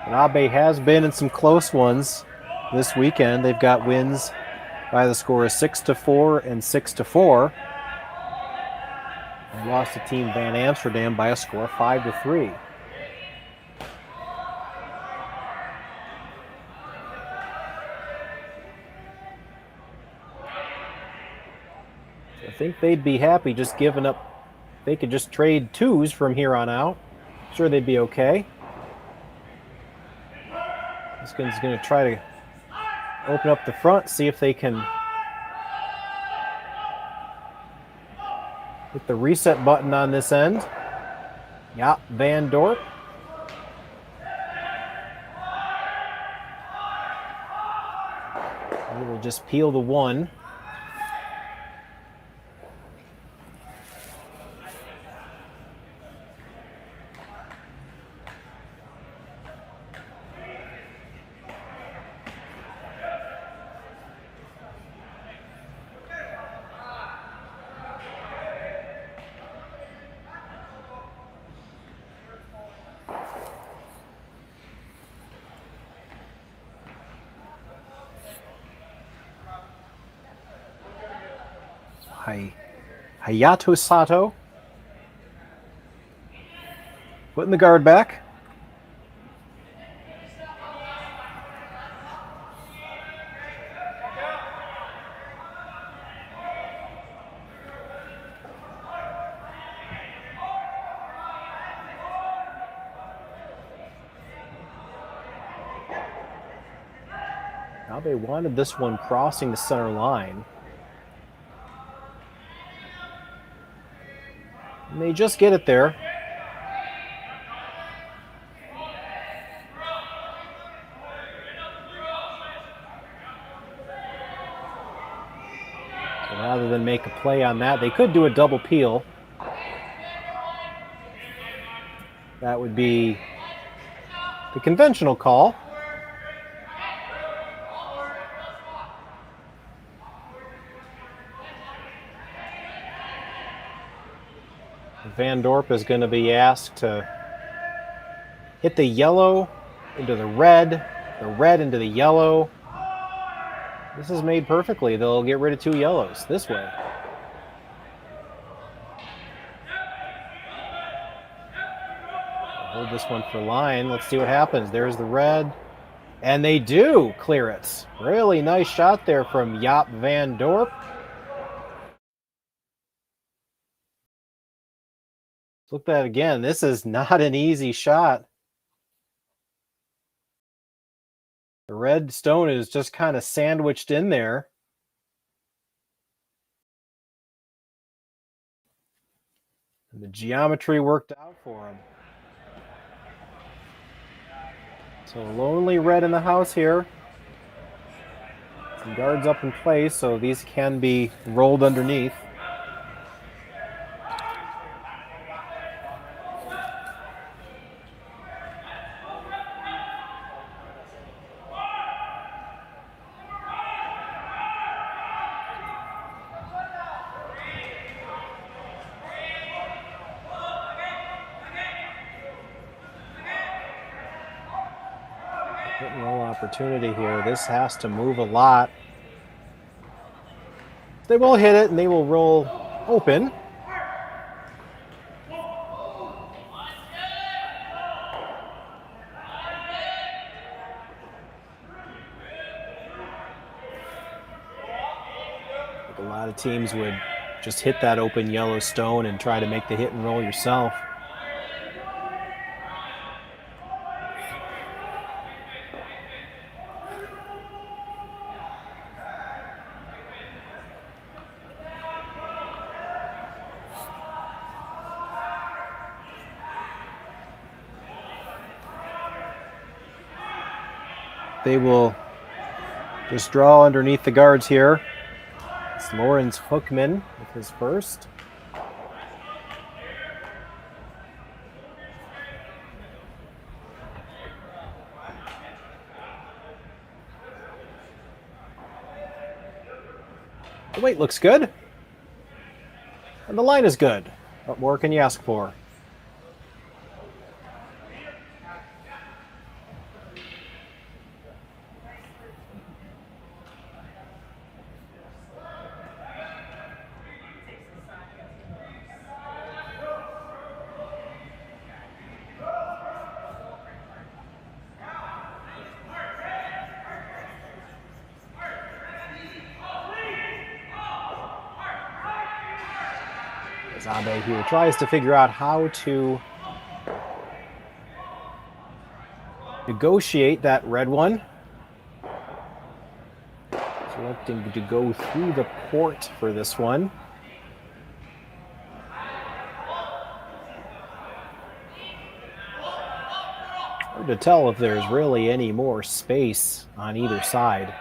But Abe has been in some close ones this weekend. They've got wins by the score of 6-4 and 6-4. And lost to Team Van Amsterdam by a score of 5-3. I think they'd be happy just giving up. They could just trade 2s from here on out. I'm sure they'd be okay. Gosgens is going to try to open up the front, see if they can hit the reset button on this end. Yeah, Van Dorp. He will just peel the 1. Hayato Sato putting the guard back. Now they wanted this one crossing the center line. And they just get it there. So rather than make a play on that, they could do a double peel. That would be the conventional call. Van Dorp is going to be asked to hit the yellow into the red into the yellow. This is made perfectly. They'll get rid of 2 yellows this way. Hold this one for line. Let's see what happens. There's the red. And they do clear it. Really nice shot there from Jaap Van Dorp. Look at that again. This is not an easy shot. The red stone is just kind of sandwiched in there. And the geometry worked out for him. So lonely red in the house here. Some guards up in place, so these can be rolled underneath. Hit and roll opportunity here. This has to move a lot. They will hit it and they will roll open. A lot of teams would just hit that open yellow stone and try to make the hit and roll yourself. They will just draw underneath the guards here. It's Lawrence Hookman with his first. The weight looks good. And the line is good. What more can you ask for? Abe here tries to figure out how to negotiate that red one. Selecting to go through the port for this one. Hard to tell if there's really any more space on either side.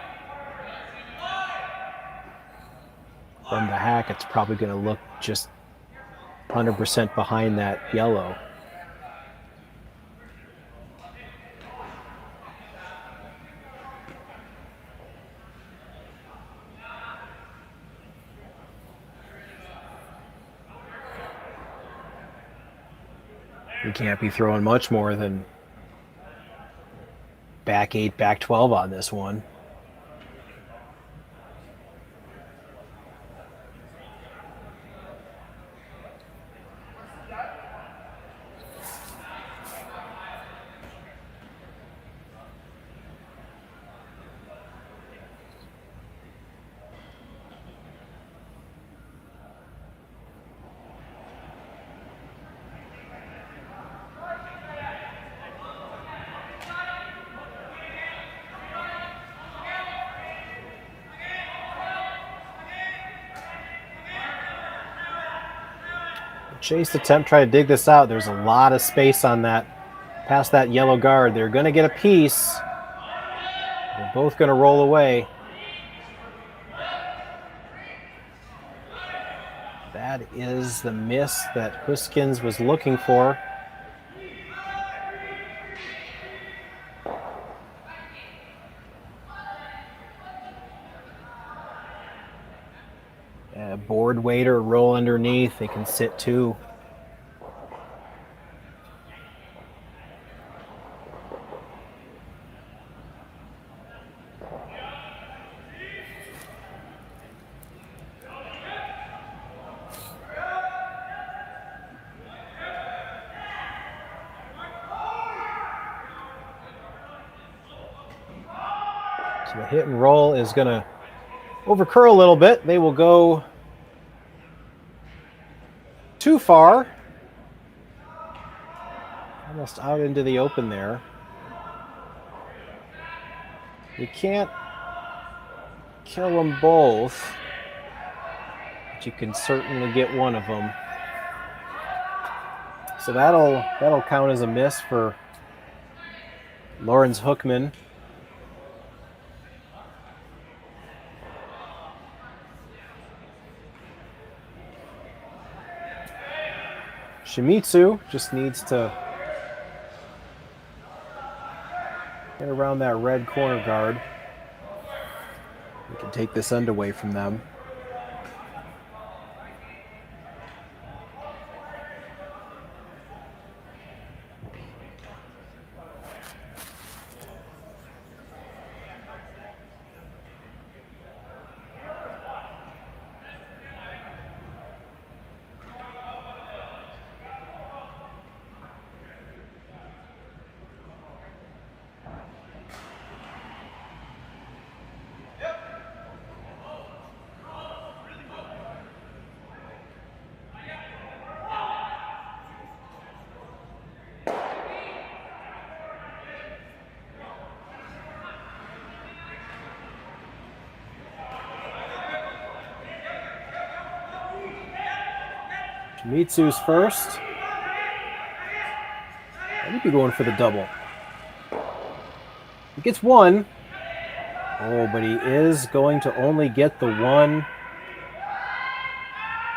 From the hack, it's probably going to look just 100% behind that yellow. You can't be throwing much more than back 8, back 12 on this one. Chase attempt, try to dig this out. There's a lot of space on that, past that yellow guard. They're going to get a piece. They're both going to roll away. That is the miss that Gosgens was looking for. Board waiter, roll underneath. They can sit too. So the hit and roll is going to overcurl a little bit. They will go too far. Almost out into the open there. You can't kill them both, but you can certainly get one of them. So that'll count as a miss for Lawrence Hookman. Shimizu just needs to get around that red corner guard. We can take this end away from them. Shimizu's first. He'd be going for the double. He gets one. Oh, but he is going to only get the one.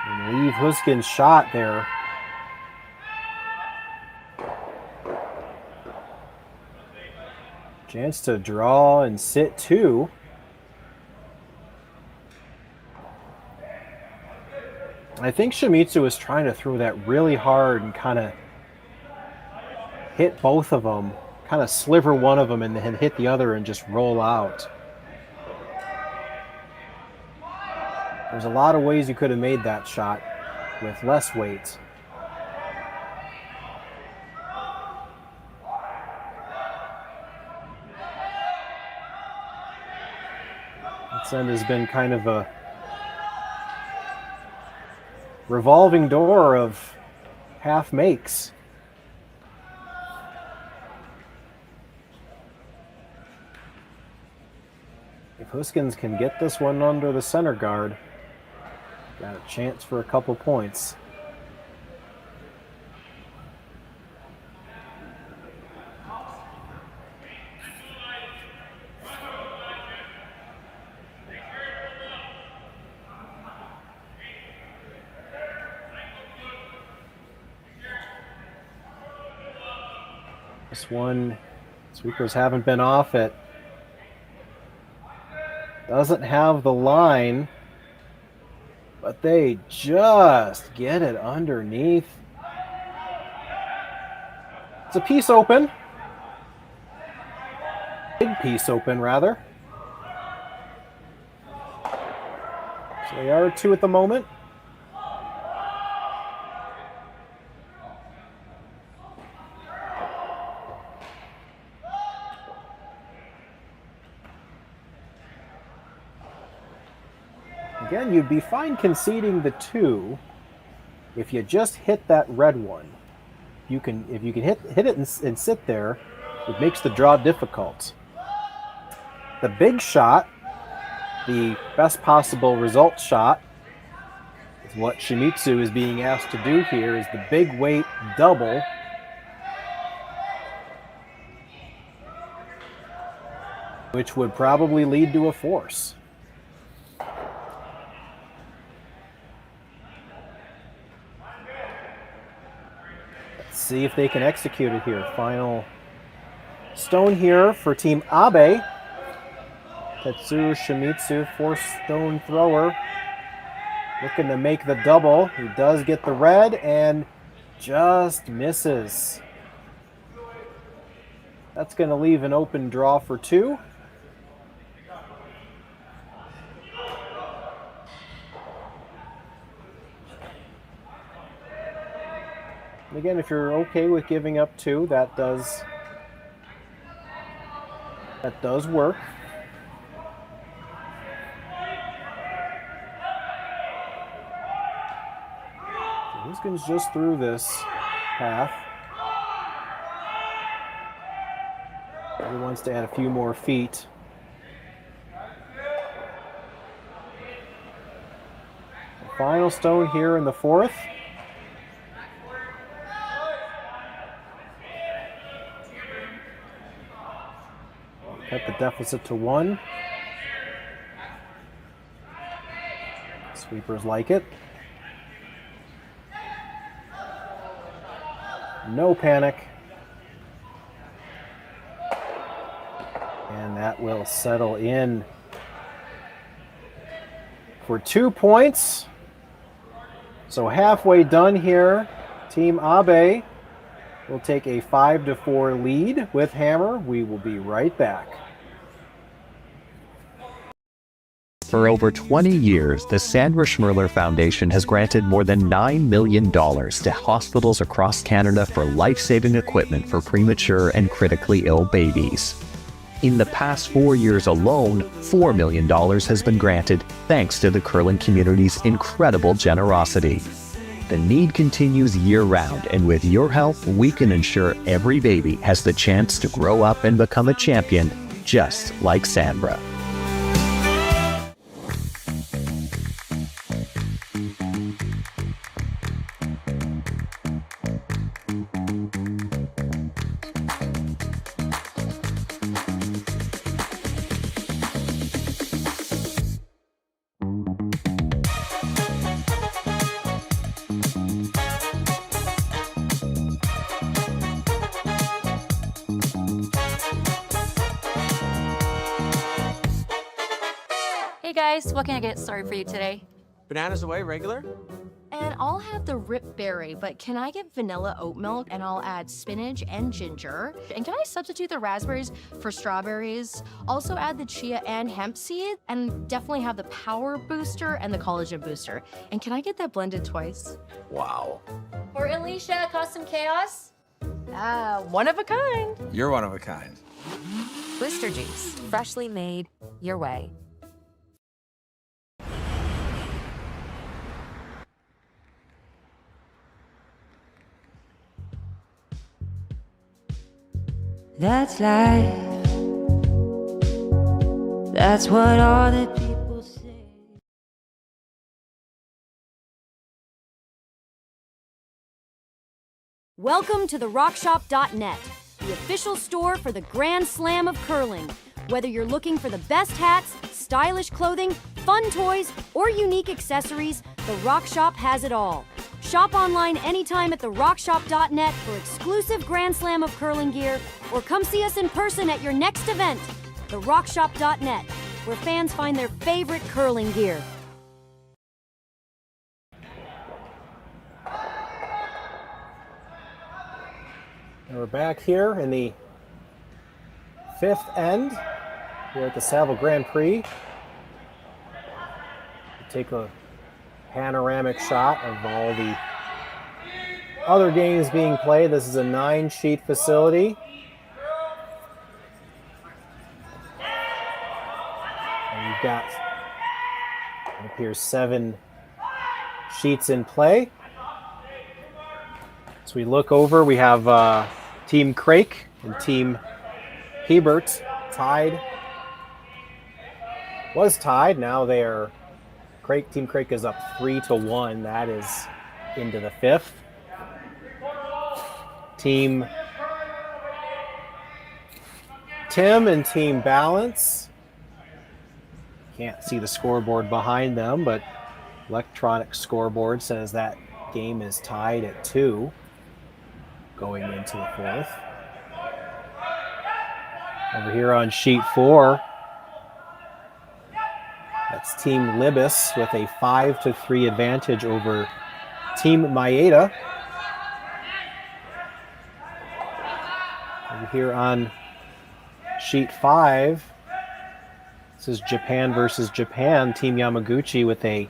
And leave Huskin's shot there. Chance to draw and sit two. I think Shimizu was trying to throw that really hard and kind of hit both of them, kind of sliver one of them and then hit the other and just roll out. There's a lot of ways you could have made that shot with less weight. This end has been kind of a revolving door of half makes. If Huskins can get this one under the center guard, got a chance for a couple points. This one, sweepers haven't been off it. Doesn't have the line, but they just get it underneath. It's a piece open. Big piece open, rather. So they are two at the moment. Again, you'd be fine conceding the two if you just hit that red one. If you can hit it and sit there, it makes the draw difficult. The big shot, the best possible result shot, is what Shimizu is being asked to do here, is the big weight double. Which would probably lead to a force. See if they can execute it here. Final stone here for Team Abe. Tetsuo Shimizu, fourth stone thrower. Looking to make the double. He does get the red and just misses. That's going to leave an open draw for two. Again, if you're okay with giving up two, that does work. So Huskins just through this path. He wants to add a few more feet. Final stone here in the fourth. Cut the deficit to 1. Sweepers like it. No panic. And that will settle in for 2 points. So halfway done here. Team Abe will take a 5-4 lead with hammer. We will be right back. For over 20 years, the Sandra Schmirler Foundation has granted more than $9 million to hospitals across Canada for life-saving equipment for premature and critically ill babies. In the past 4 years alone, $4 million has been granted thanks to the curling community's incredible generosity. The need continues year-round, and with your help, we can ensure every baby has the chance to grow up and become a champion, just like Sandra. Hey guys, what can I get started for you today? Bananas away, regular? And I'll have the rip berry, but can I get vanilla oat milk? And I'll add spinach and ginger. And can I substitute the raspberries for strawberries? Also add the chia and hemp seed, and definitely have the power booster and the collagen booster. And can I get that blended twice? Wow. For Alicia, custom chaos? One of a kind. You're one of a kind. Blister juice, freshly made, your way. That's life. That's what all the people say. Welcome to the rockshop.net, the official store for the Grand Slam of curling. Whether you're looking for the best hats, stylish clothing, fun toys, or unique accessories, the Rock Shop has it all. Shop online anytime at therockshop.net for exclusive Grand Slam of curling gear, or come see us in person at your next event. Therockshop.net, where fans find their favorite curling gear. And we're back here in the fifth end here at the Saville Grand Prix. Take a panoramic shot of all the other games being played. This is a 9-sheet facility. And you've got, it appears, 7 sheets in play. So we look over, we have Team Craik and Team Hebert tied. Was tied, now they are Team Craik is up 3-1. That is into the 5th. Team Tim and Team Balance. Can't see the scoreboard behind them, but electronic scoreboard says that game is tied at 2 going into the 4th. Over here on sheet 4, that's Team Libis with a 5-3 advantage over Team Maeda. Over here on sheet 5, this is Japan versus Japan. Team Yamaguchi with a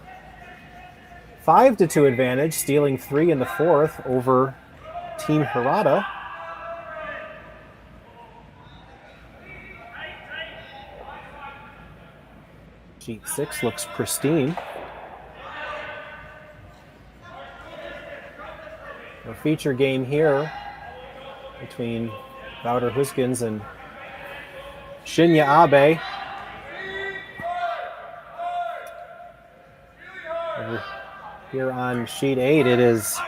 5-2 advantage, stealing 3 in the 4th over Team Hirata. Sheet 6 looks pristine. A feature game here between Wouter Gosgens and Shinya Abe. Over Here on sheet 8, it is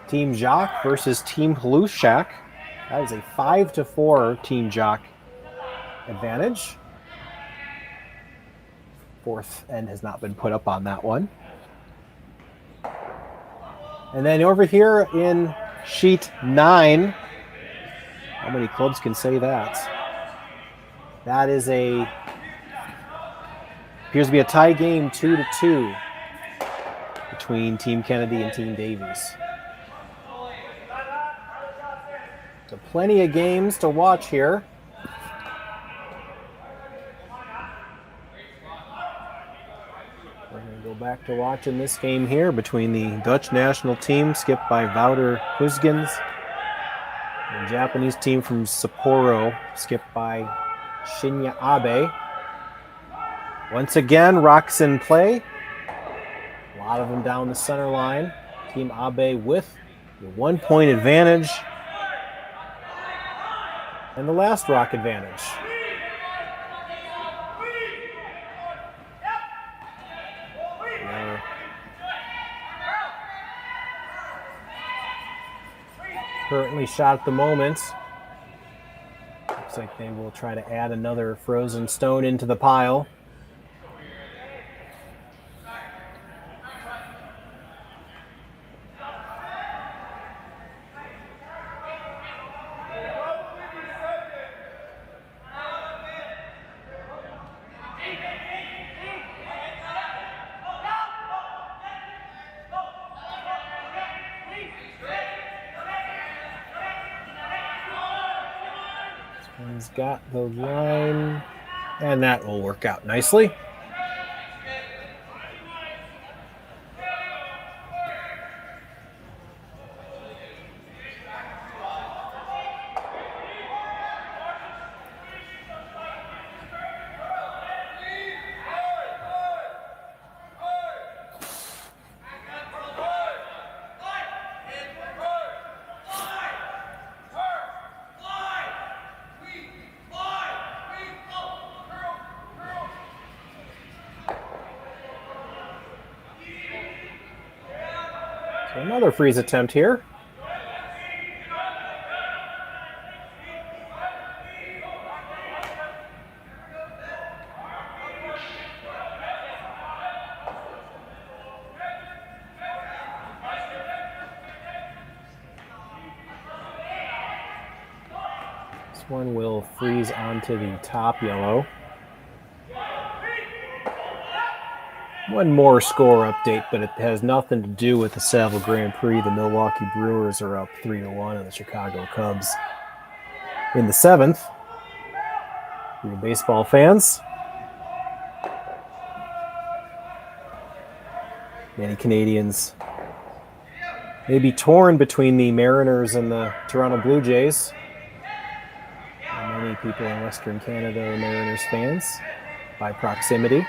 Team Jacques versus Team Halushak. That is a 5-4 Team Jacques advantage. Fourth end has not been put up on that one. And then over here in sheet 9, how many clubs can say that? That is appears to be a tie game, 2-2 between Team Kennedy and Team Davies. So plenty of games to watch here. We're going to go back to watching this game here between the Dutch national team, skipped by Wouter Gosgens, and the Japanese team from Sapporo, skipped by Shinya Abe. Once again, rocks in play. A lot of them down the center line. Team Abe with the 1-point advantage. And the last rock advantage. Currently shot at the moment. Looks like they will try to add another frozen stone into the pile. He's got the line, and that will work out nicely. So another freeze attempt here. This one will freeze onto the top yellow. One more score update, but it has nothing to do with the Saville Grand Prix. The Milwaukee Brewers are up 3-1 on the Chicago Cubs in the 7th. For you baseball fans, many Canadians may be torn between the Mariners and the Toronto Blue Jays. And many people in Western Canada are Mariners fans by proximity.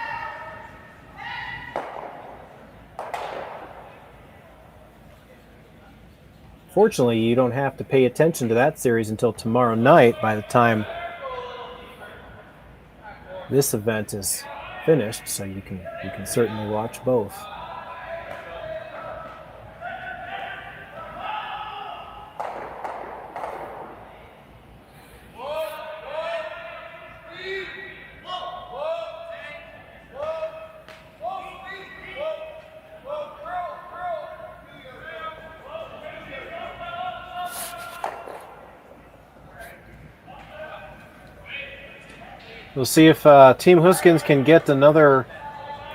Fortunately, you don't have to pay attention to that series until tomorrow night by the time this event is finished, so you can certainly watch both. We'll see if Team Gosgens can get another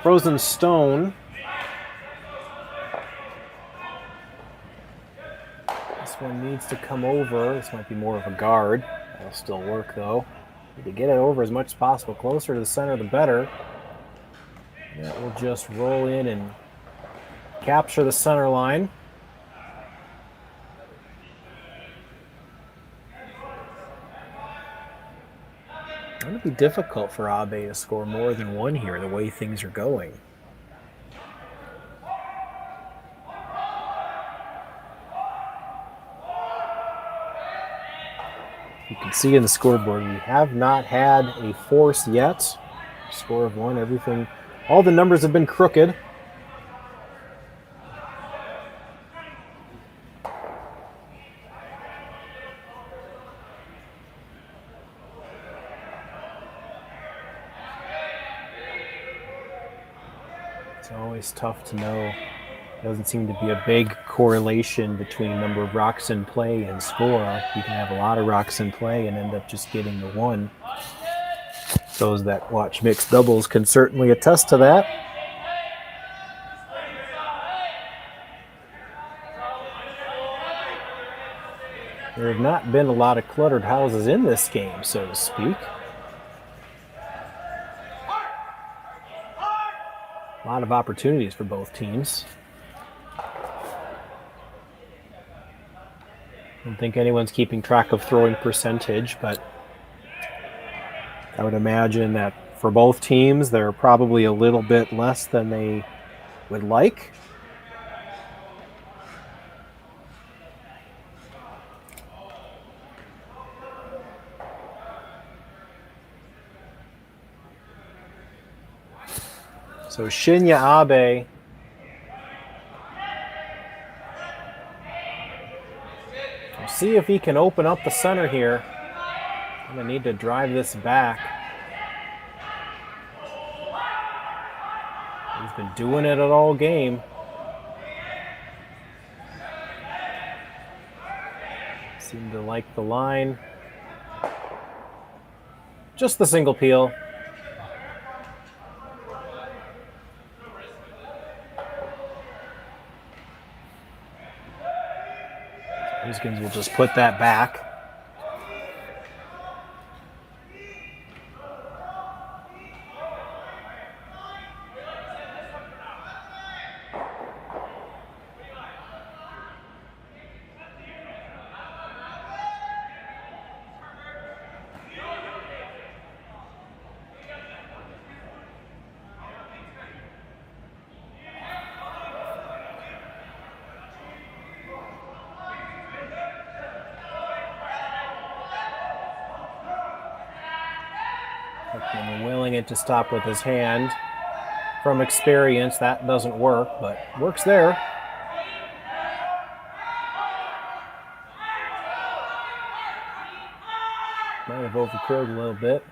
frozen stone. This one needs to come over. This might be more of a guard. That'll still work, though. Need to get it over as much as possible. Closer to the center, the better. That will just roll in and capture the center line. It's going to be difficult for Abe to score more than one here, the way things are going. You can see in the scoreboard, we have not had a force yet. Score of 1, everything, all the numbers have been crooked. It's always tough to know. Doesn't seem to be a big correlation between number of rocks in play and score. You can have a lot of rocks in play and end up just getting the one. Those that watch mixed doubles can certainly attest to that. There have not been a lot of cluttered houses in this game, so to speak. A lot of opportunities for both teams. I don't think anyone's keeping track of throwing percentage, but I would imagine that for both teams, they're probably a little bit less than they would like. So Shinya Abe we'll see if he can open up the center here. I'm gonna need to drive this back. He's been doing it at all game. Seem to like the line. Just the single peel. Gosgens will just put that back. Willing it to stop with his hand. From experience, that doesn't work, but works there. Might have overcurled a little bit.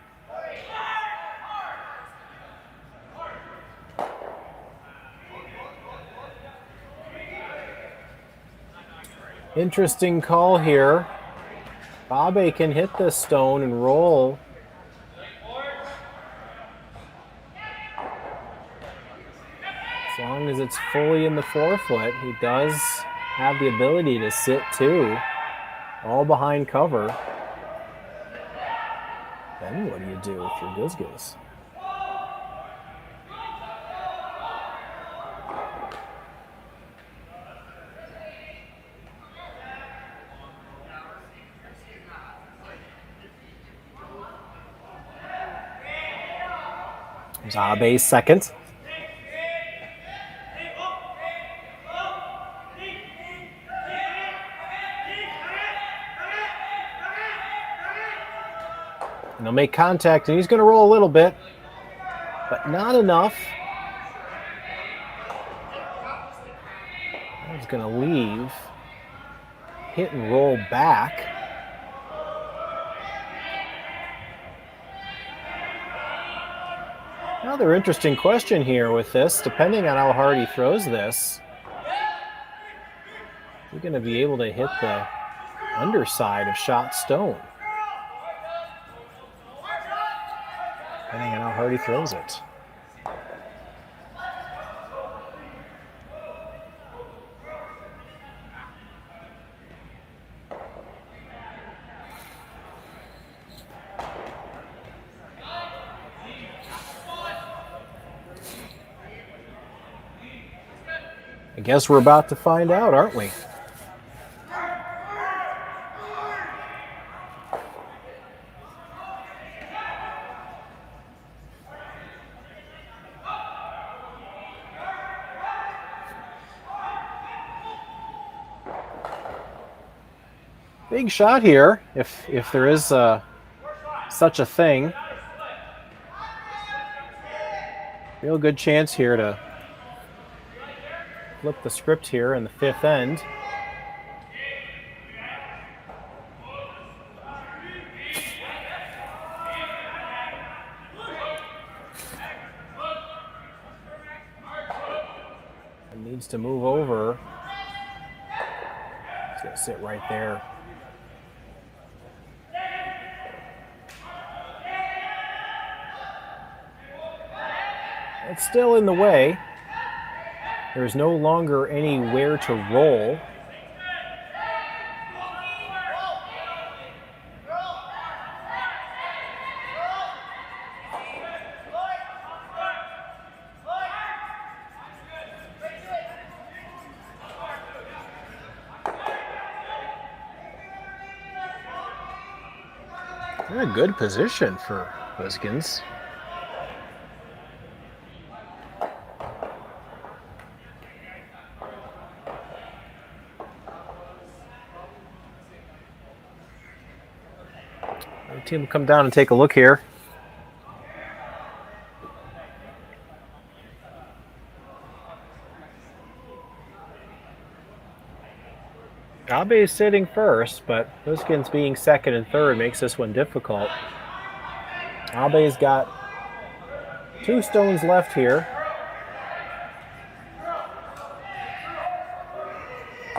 Interesting call here. Abe can hit this stone and roll. As long as it's fully in the forefoot, he does have the ability to sit too, all behind cover. Then what do you do with your Gosgens? There's Abe's second. And he'll make contact, and he's going to roll a little bit, but not enough. He's going to leave, hit and roll back. Another interesting question here with this, depending on how hard he throws this. You're going to be able to hit the underside of shot stone. Depending on how hard he throws it. I guess we're about to find out, aren't we? Big shot here, if there is such a thing. Real good chance here to flip the script here in the fifth end. Needs to move over. He's going to sit right there. It's still in the way. There's no longer anywhere to roll. A good position for Gosgens. The team will come down and take a look here. Abe is sitting first, but Gosgens being second and third makes this one difficult. Abe's got 2 stones left here.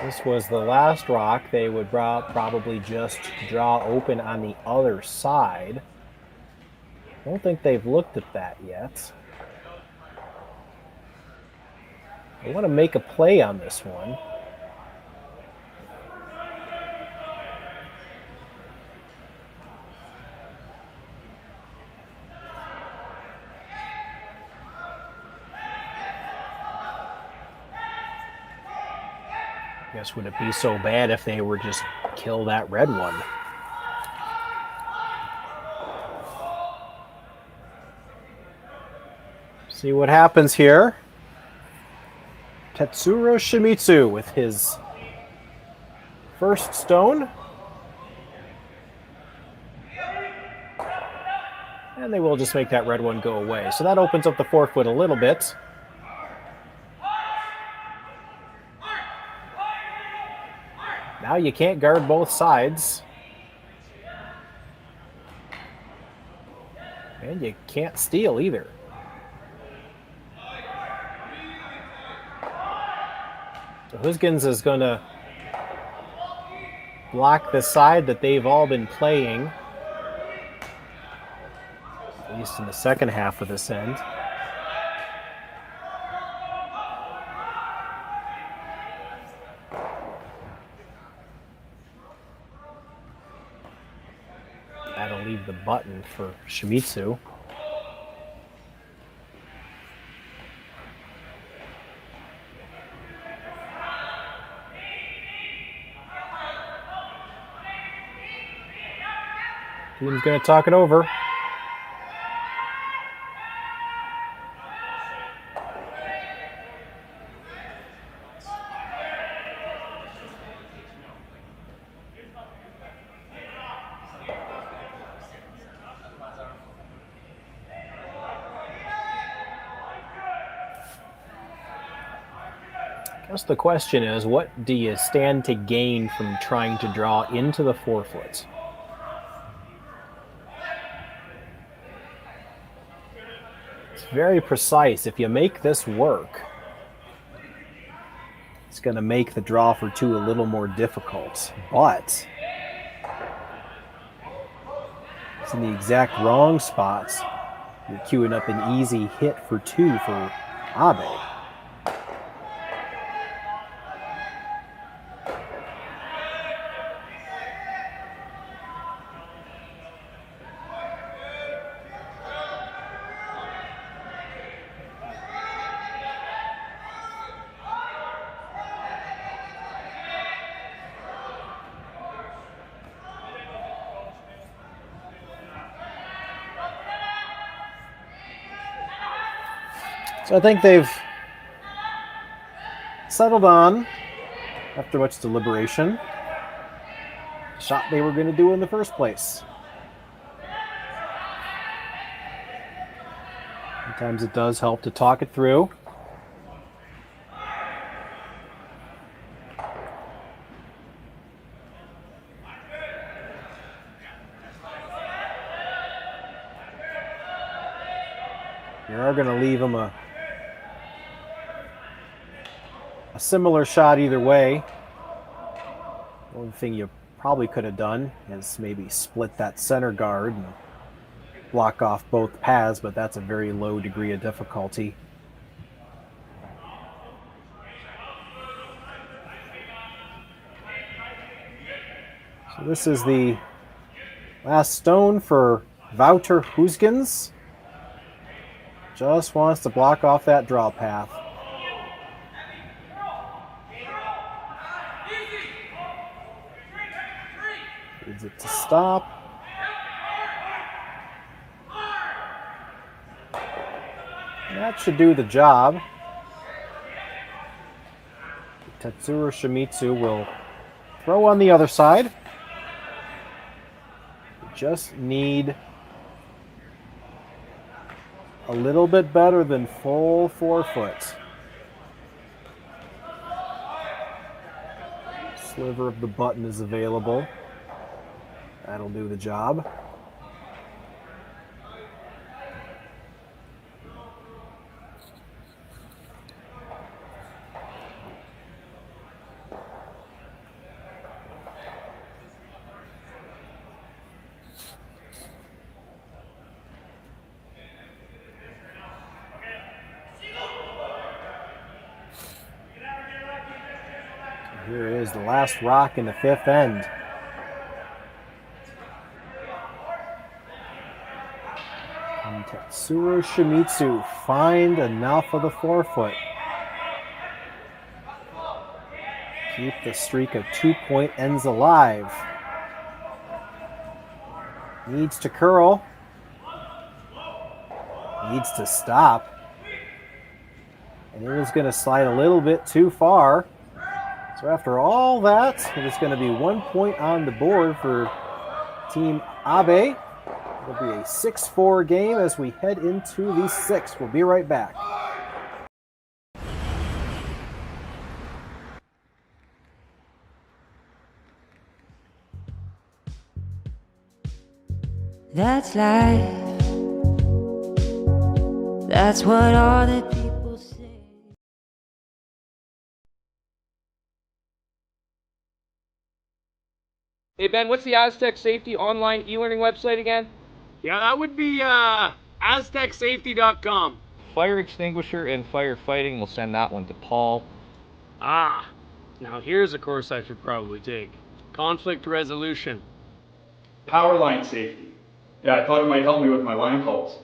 This was the last rock. They would probably just draw open on the other side. I don't think they've looked at that yet. I want to make a play on this one. Guess would it be so bad if they were just kill that red one? See what happens here. Tetsuro Shimizu with his first stone. And they will just make that red one go away. So that opens up the forefoot a little bit. Now you can't guard both sides. And you can't steal either. So Gosgens is going to block the side that they've all been playing, at least in the second half of this end. That'll leave the button for Shimizu. Team's going to talk it over. I guess the question is, what do you stand to gain from trying to draw into the forefoot? It's very precise. If you make this work, it's going to make the draw for 2 a little more difficult. But it's in the exact wrong spots. You're queuing up an easy hit for 2 for Abe. So I think they've settled on, after much deliberation, the shot they were going to do in the first place. Sometimes it does help to talk it through. You are going to leave them a a similar shot either way. The only thing you probably could have done is maybe split that center guard and block off both paths, but that's a very low degree of difficulty. So this is the last stone for Wouter Gosgens. Just wants to block off that draw path. Needs it to stop. And that should do the job. Tetsuro Shimizu will throw on the other side. We just need a little bit better than full 4 foot. Sliver of the button is available. That'll do the job. Here is the last rock in the 5th end. And Tetsuro Shimizu find enough of the 4 foot. Keep the streak of 2-point ends alive. Needs to curl. Needs to stop. And it was going to slide a little bit too far. So after all that, it is going to be 1 point on the board for Team Abe. It'll be a 6-4 game as we head into the 6th. We'll be right back. That's life. That's what all the people say. Hey Ben, what's the Aztec Safety online e-learning website again? Yeah, that would be aztecsafety.com. Fire extinguisher and firefighting, we'll send that one to Paul. Ah, now here's a course I should probably take. Conflict resolution. Power line safety. Yeah, I thought it might help me with my line calls.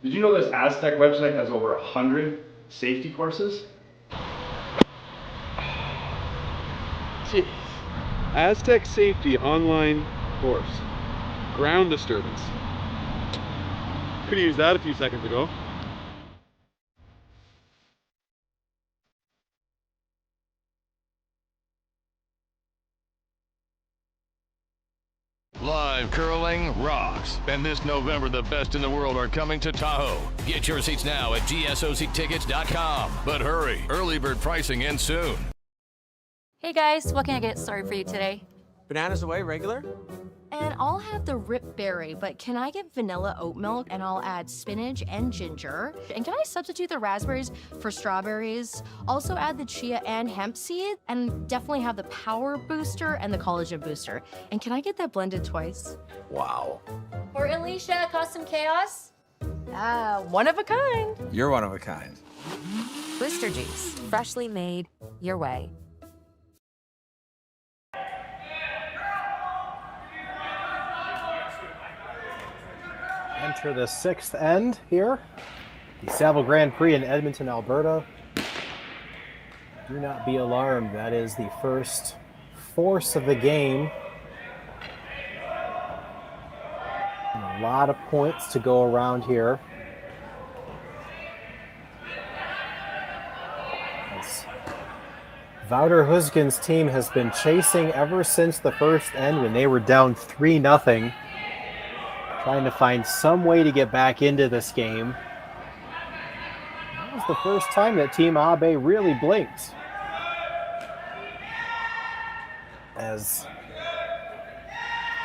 Did you know this Aztec website has over 100 safety courses? Jeez. Aztec Safety online course. Ground disturbance. Could have used that a few seconds ago. Live curling rocks. And this November, the best in the world are coming to Tahoe. Get your seats now at gsoctickets.com. But hurry, early bird pricing ends soon. Hey guys, what can I get started for you today? Bananas away, regular? And I'll have the rip berry, but can I get vanilla oat milk and I'll add spinach and ginger? And can I substitute the raspberries for strawberries? Also add the chia and hemp seed, and definitely have the power booster and the collagen booster. And can I get that blended twice? Wow. For Alicia, custom chaos? One of a kind. You're one of a kind. Booster juice, freshly made, your way. Enter the 6th end here. The Saville Grand Prix in Edmonton, Alberta. Do not be alarmed. That is the first force of the game. And a lot of points to go around here. As Wouter Gosgens' team has been chasing ever since the first end when they were down 3-0. Trying to find some way to get back into this game. That was the first time that Team Abe really blinked. As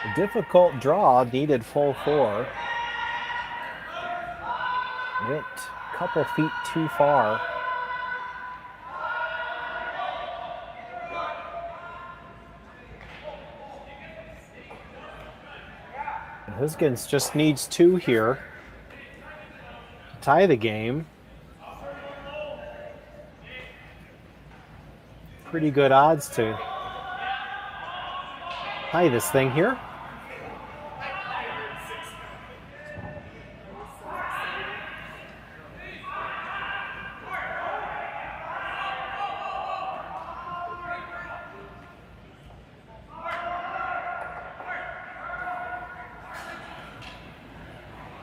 a difficult draw needed full 4. Went a couple feet too far. Gosgens just needs 2 here to tie the game. Pretty good odds to tie this thing here.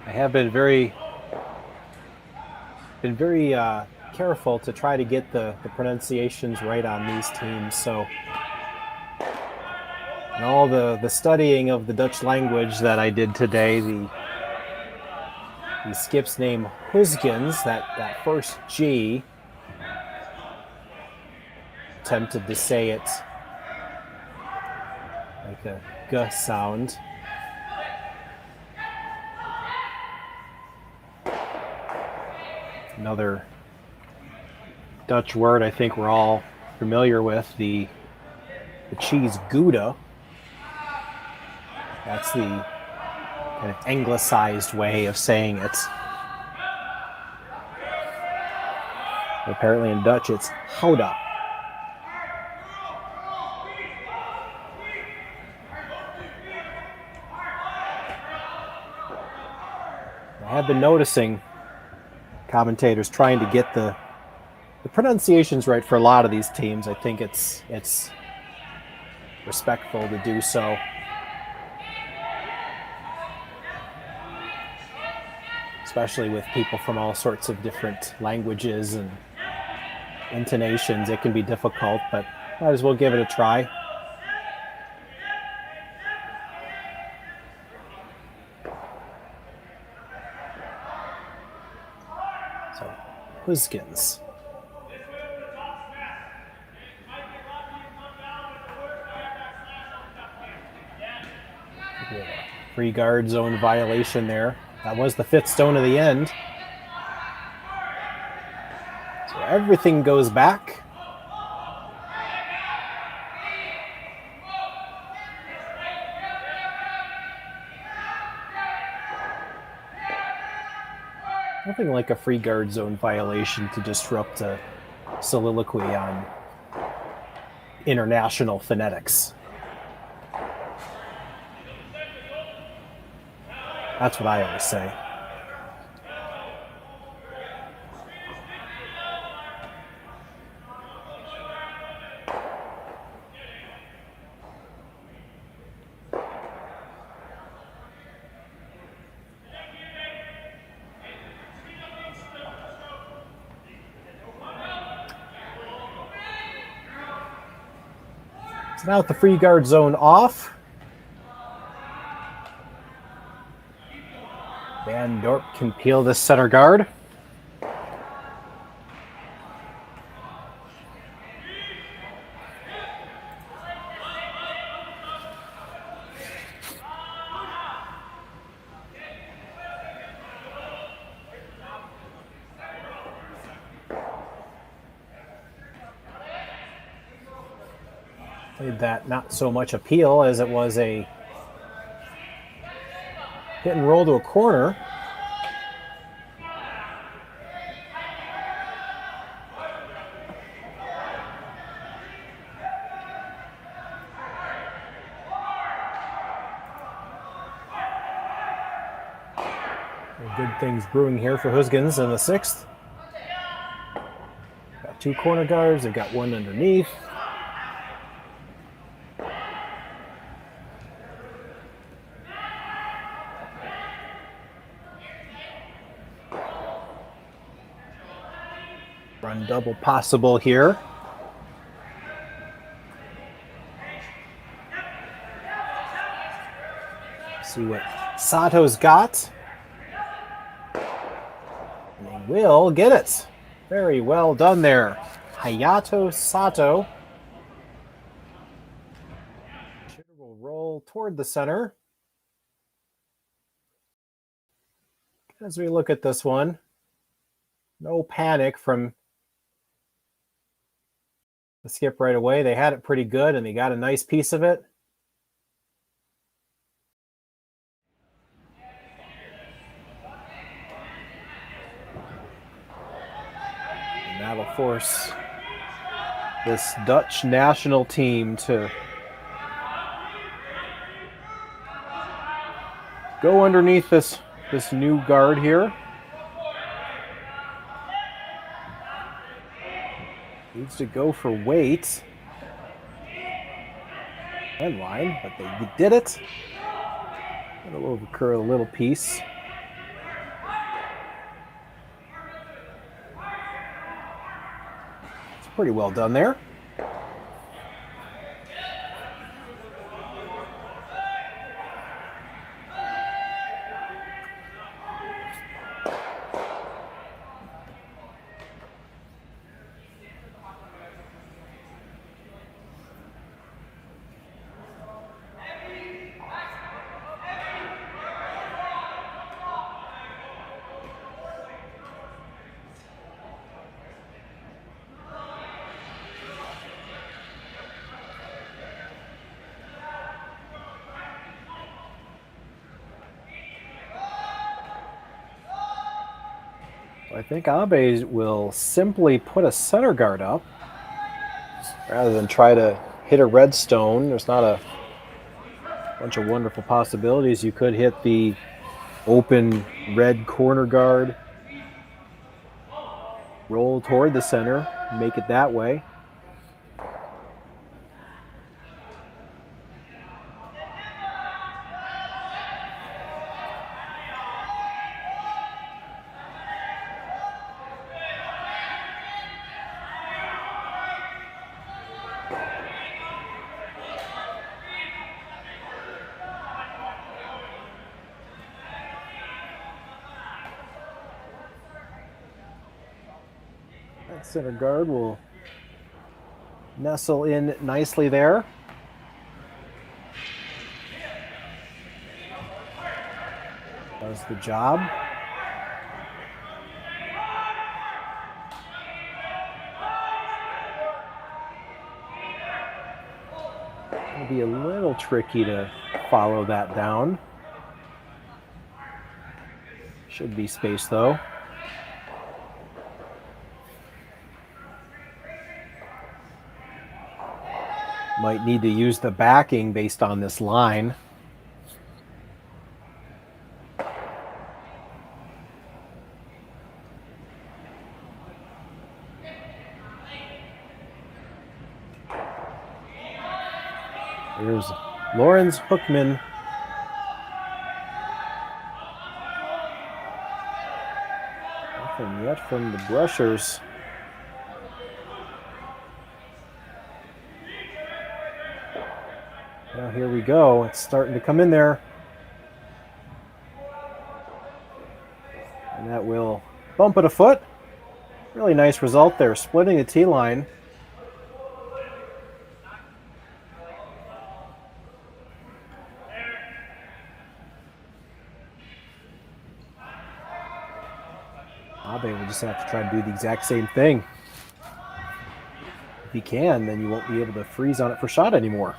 I have been very careful to try to get the pronunciations right on these teams. So, and all the studying of the Dutch language that I did today, the skip's name Gosgens, that first G, attempted to say it like a G sound. Another Dutch word I think we're all familiar with, the cheese Gouda. That's the kind of anglicized way of saying it. But apparently in Dutch it's Gouda. I have been noticing commentators trying to get the pronunciations right for a lot of these teams. I think it's respectful to do so. Especially with people from all sorts of different languages and intonations, it can be difficult, but might as well give it a try. So, Gosgens. Free guard zone violation there. That was the 5th stone of the end. So everything goes back. Nothing like a free guard zone violation to disrupt a soliloquy on international phonetics. That's what I always say. So now with the free guard zone off, Van Dorp can peel this center guard. Played that not so much appeal as it was a hit and roll to a corner. Good things brewing here for Gosgens in the 6th. Got 2 corner guards, they've got 1 underneath. Run double possible here. See what Sato's got. And they will get it. Very well done there. Hayato Sato. Will roll toward the center. As we look at this one, no panic from the skip right away. They had it pretty good and they got a nice piece of it. force this Dutch national team to go underneath this new guard here. Needs to go for weight and line, but they did it. And a little curl, a little piece. It's pretty well done there. I think Abe will simply put a center guard up rather than try to hit a red stone. There's not a bunch of wonderful possibilities. You could hit the open red corner guard, roll toward the center, make it that way. Center guard will nestle in nicely there. Does the job. It'll be a little tricky to follow that down. Should be space though. Might need to use the backing based on this line. Here's Lawrence Hookman. Nothing yet from the Brushers. Now here we go. It's starting to come in there. And that will bump it a foot. Really nice result there, splitting the tee line. Abe will just have to try to do the exact same thing. If he can, then you won't be able to freeze on it for shot anymore.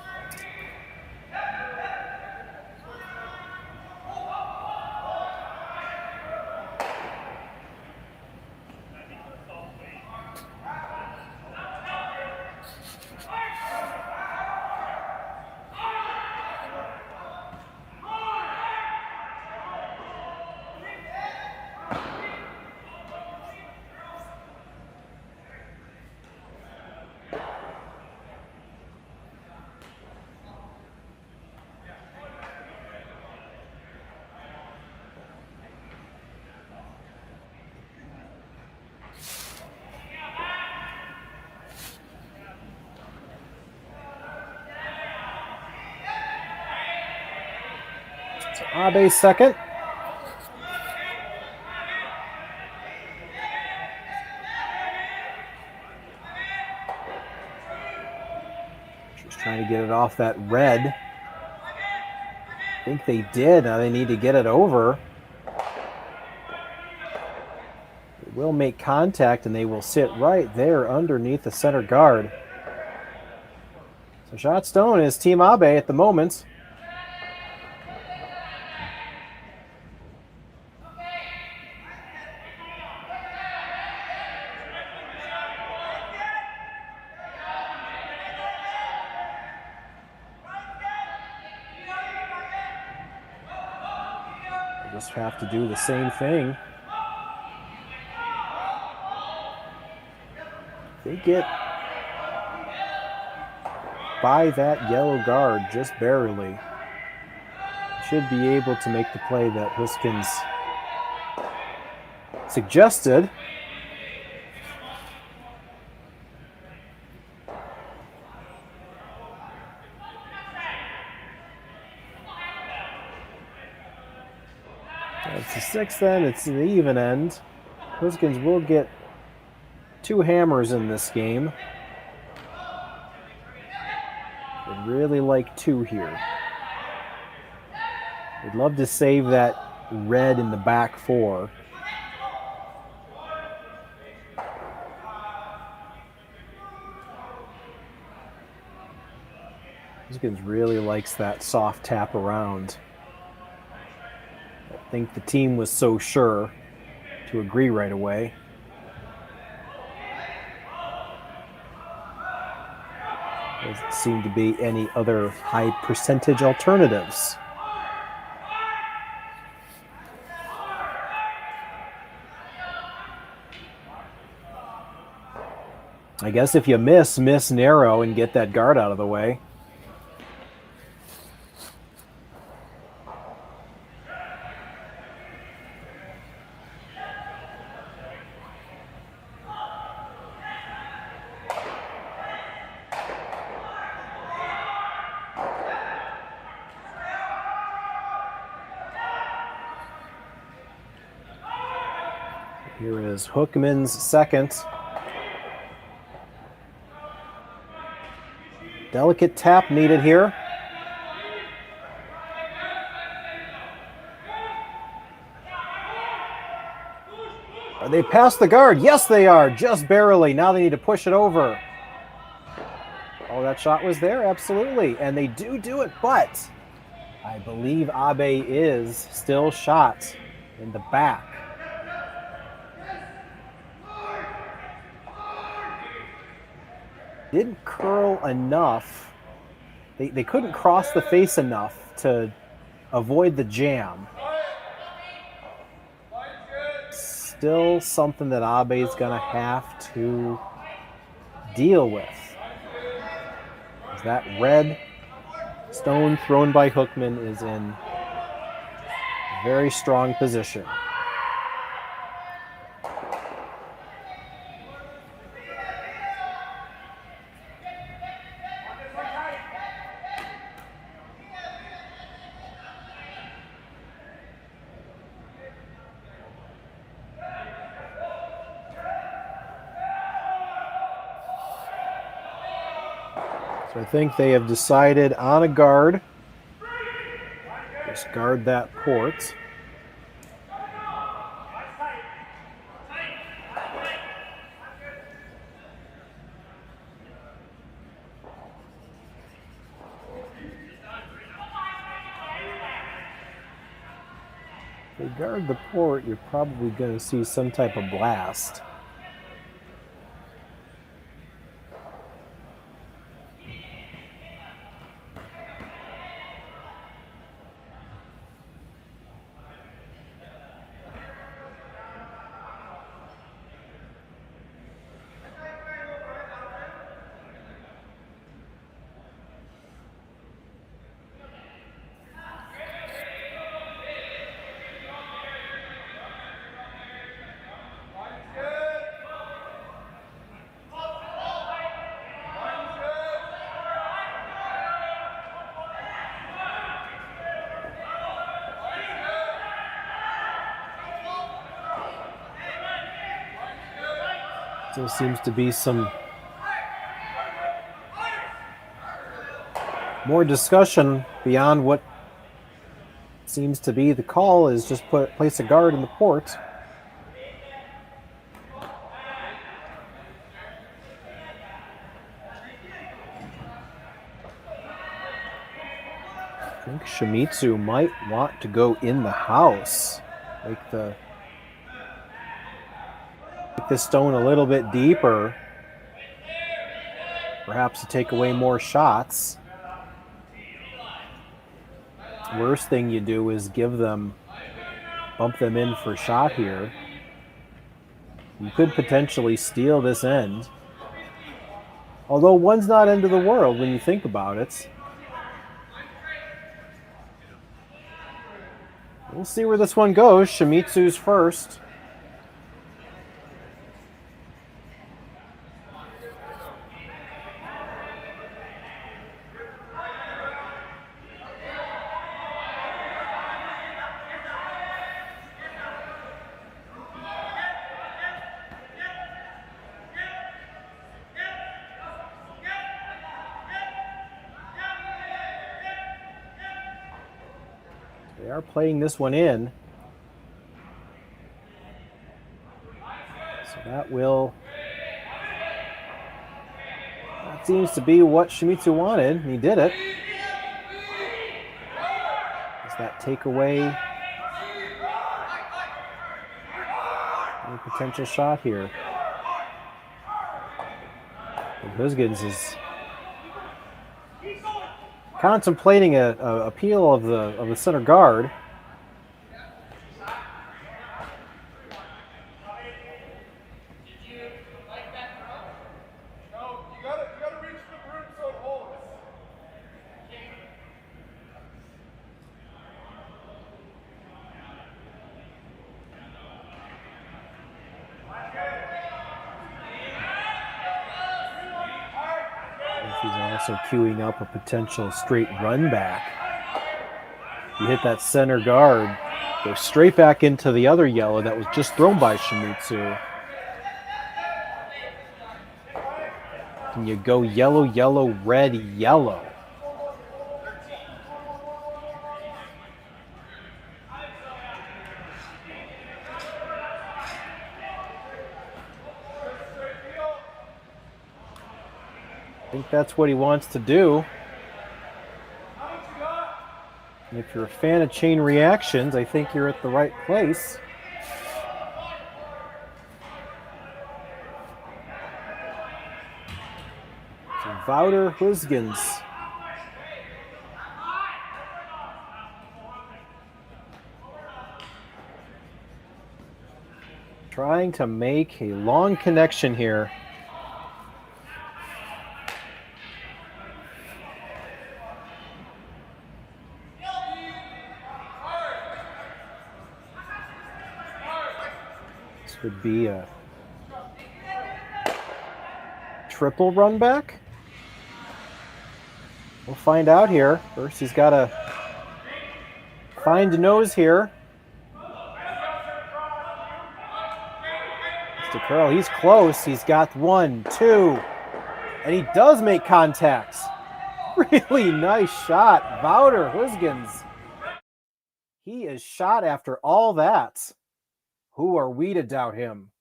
Abe second. Just trying to get it off that red. I think they did. Now they need to get it over. It will make contact and they will sit right there underneath the center guard. So shot stone is Team Abe at the moment. just have to do the same thing. They get by that yellow guard just barely. Should be able to make the play that Gosgens suggested. It's a 6 then, it's an even end. Gosgens will get 2 hammers in this game. I'd really like 2 here. I'd love to save that red in the back 4. Gosgens really likes that soft tap around. I think the team was so sure to agree right away. There doesn't seem to be any other high percentage alternatives. I guess if you miss narrow and get that guard out of the way. Here is Hookman's second. Delicate tap needed here. Are they past the guard? Yes, they are, just barely. Now they need to push it over. Oh, that shot was there, absolutely. And they do it, but I believe Abe is still shot in the back. Didn't curl enough. They couldn't cross the face enough to avoid the jam. Still something that Abe's gonna have to deal with. That red stone thrown by Hookman is in a very strong position. So I think they have decided on a guard. Just guard that port. If they guard the port, you're probably going to see some type of blast. There seems to be some more discussion beyond what seems to be the call is just place a guard in the port. I think Shimizu might want to go in the house, make the stone a little bit deeper, perhaps to take away more shots. Worst thing you do is give them bump them in for shot here. You could potentially steal this end. Although one's not end of the world when you think about it. We'll see where this one goes. Shimizu's first. They are playing this one in. So that seems to be what Shimizu wanted. He did it. Does that take away any potential shot here? And Gosgens is contemplating a peel of the center guard. He's also queuing up a potential straight run back. You hit that center guard, go straight back into the other yellow that was just thrown by Shimizu. And you go yellow, yellow, red, yellow. I think that's what he wants to do. And if you're a fan of chain reactions, I think you're at the right place. So Wouter Gosgens. Trying to make a long connection here. Would be a triple run back. We'll find out here. First, he's got to find nose here. Mr. Curl, he's close. He's got 1, 2, and he does make contact. Really nice shot, Wouter Gosgens. He is shot after all that. Who are we to doubt him?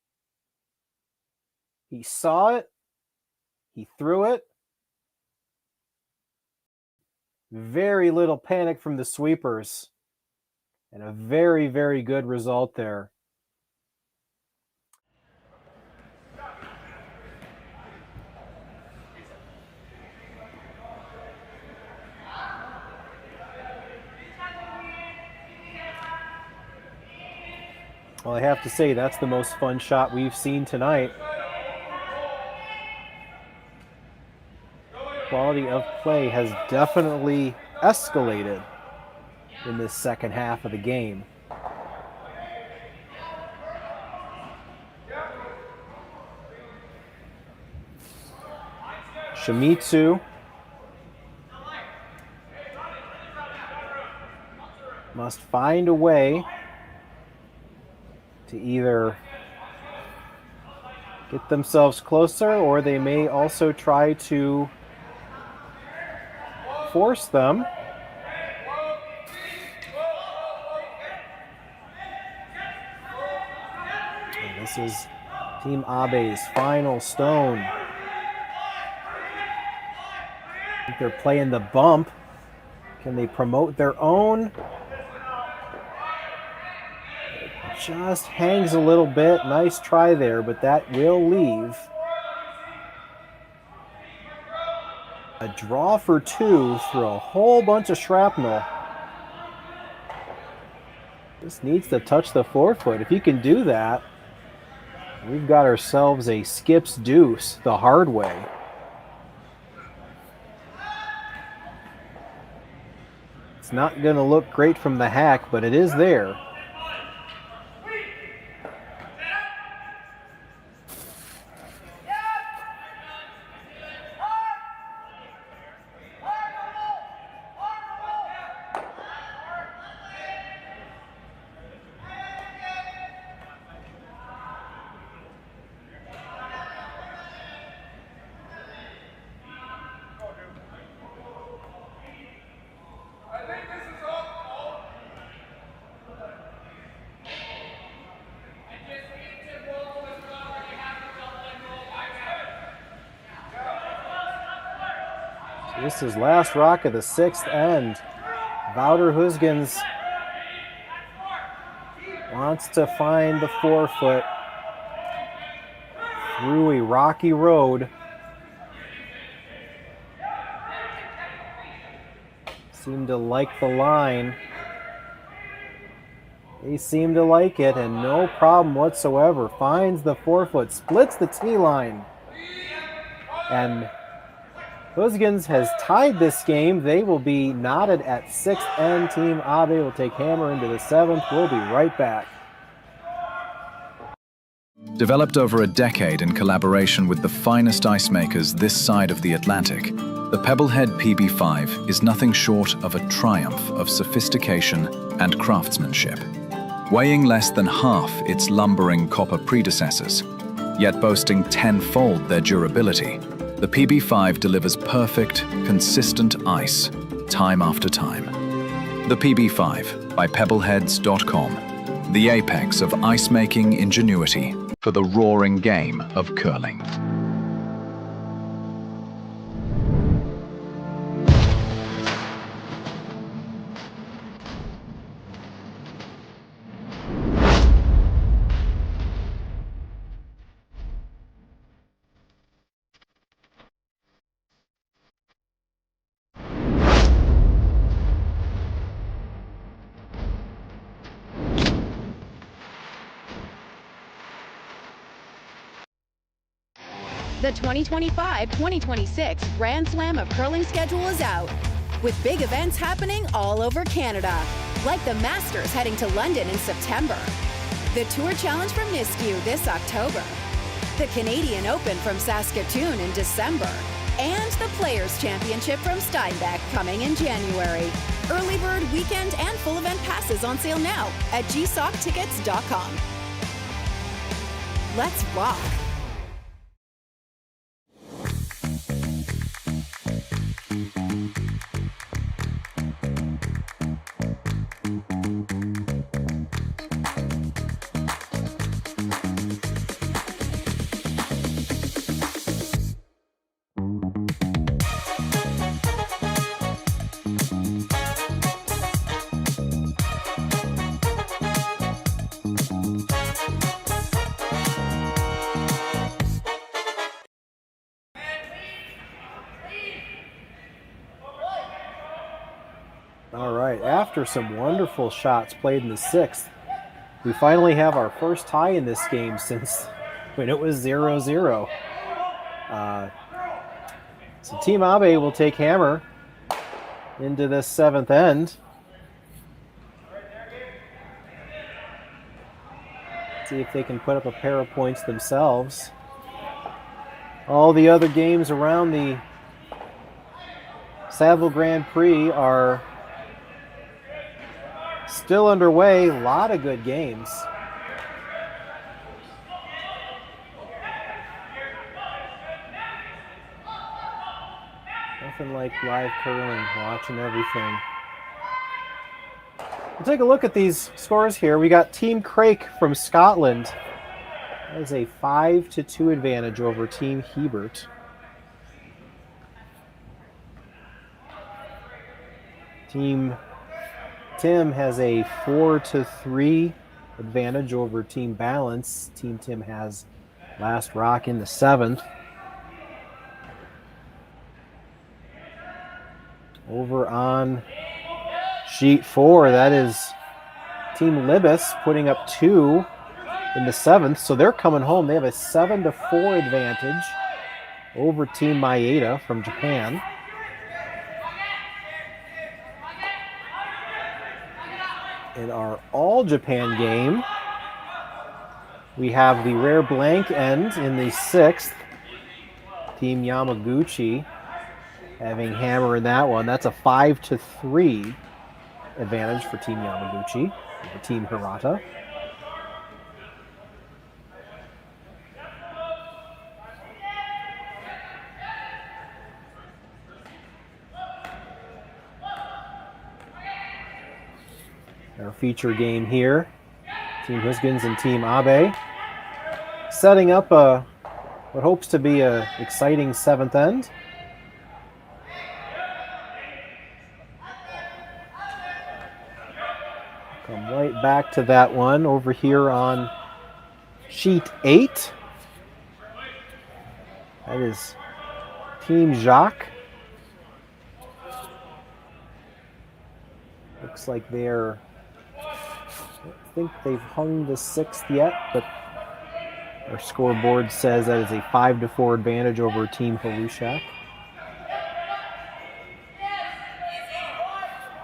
He saw it. He threw it. Very little panic from the sweepers. And a very, very good result there. Well, I have to say, that's the most fun shot we've seen tonight. Quality of play has definitely escalated in this second half of the game. Shimizu must find a way to either get themselves closer, or they may also try to force them. And this is Team Abe's final stone. I think they're playing the bump. Can they promote their own? Just hangs a little bit. Nice try there, but that will leave. A draw for 2 through a whole bunch of shrapnel. Just needs to touch the forefoot. If he can do that, we've got ourselves a skips deuce the hard way. It's not going to look great from the hack, but it is there. This is last rock of the sixth end. Wouter Gosgens wants to find the forefoot through a rocky road. Seem to like the line. They seem to like it, and no problem whatsoever. Finds the forefoot, splits the tee line. And Gosgens has tied this game. They will be knotted at sixth end. Team Abe will take hammer into the seventh. We'll be right back. Developed over a decade in collaboration with the finest ice makers this side of the Atlantic, the Pebblehead PB5 is nothing short of a triumph of sophistication and craftsmanship. Weighing less than half its lumbering copper predecessors, yet boasting tenfold their durability, the PB5 delivers perfect, consistent ice, time after time. The PB5 by Pebbleheads.com, the apex of ice-making ingenuity for the roaring game of curling. The 2025-2026 Grand Slam of Curling schedule is out, with big events happening all over Canada, like the Masters heading to London in September, the Tour Challenge from Nisku this October, the Canadian Open from Saskatoon in December, and the Players' Championship from Steinbeck coming in January. Early bird weekend and full event passes on sale now at gsoctickets.com. Let's rock! All right, after some wonderful shots played in the sixth, we finally have our first tie in this game since when it was 0-0. So Team Abe will take hammer into this seventh end. See if they can put up a pair of points themselves. All the other games around the Saville Grand Prix are still underway. A lot of good games. Nothing like live curling, watching everything. We'll take a look at these scores here. We got Team Craik from Scotland. That is a 5-2 advantage over Team Hebert. Team Tim has a 4-3 advantage over Team Balance. Team Tim has last rock in the seventh. Over on sheet 4, that is Team Libis putting up 2 in the 7th, so they're coming home. They have a 7-4 advantage over Team Maeda from Japan. In our all-Japan game, we have the rare blank end in the 6th. Team Yamaguchi having hammer in that one. That's a 5-3 advantage for Team Yamaguchi over Team Hirata. Our feature game here, Team Gosgens and Team Abe, setting up what hopes to be an exciting 7th end. Come right back to that one over here on sheet 8. That is Team Jacques. Looks like they're, I don't think they've hung the 6th yet, but our scoreboard says that is a 5-4 advantage over Team Halushak.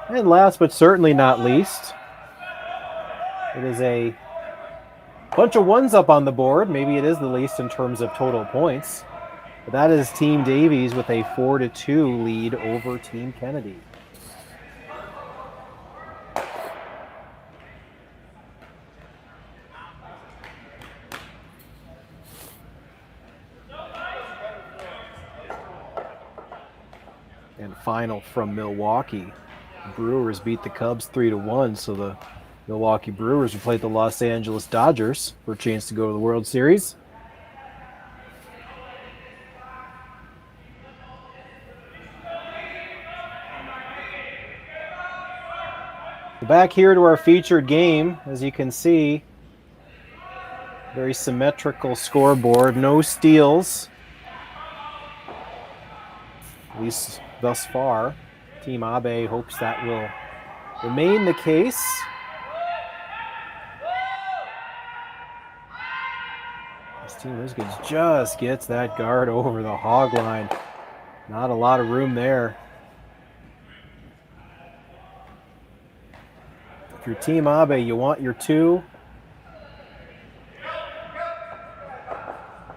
And last but certainly not least, it is a bunch of ones up on the board. Maybe it is the least in terms of total points. But that is Team Davies with a 4-2 lead over Team Kennedy. And final from Milwaukee. The Brewers beat the Cubs 3-1, so the Milwaukee Brewers will play the Los Angeles Dodgers for a chance to go to the World Series. Back here to our featured game, as you can see, very symmetrical scoreboard, no steals, at least thus far. Team Abe hopes that will remain the case. This Team Gosgens just gets that guard over the hog line. Not a lot of room there. If you're Team Abe, you want your 2.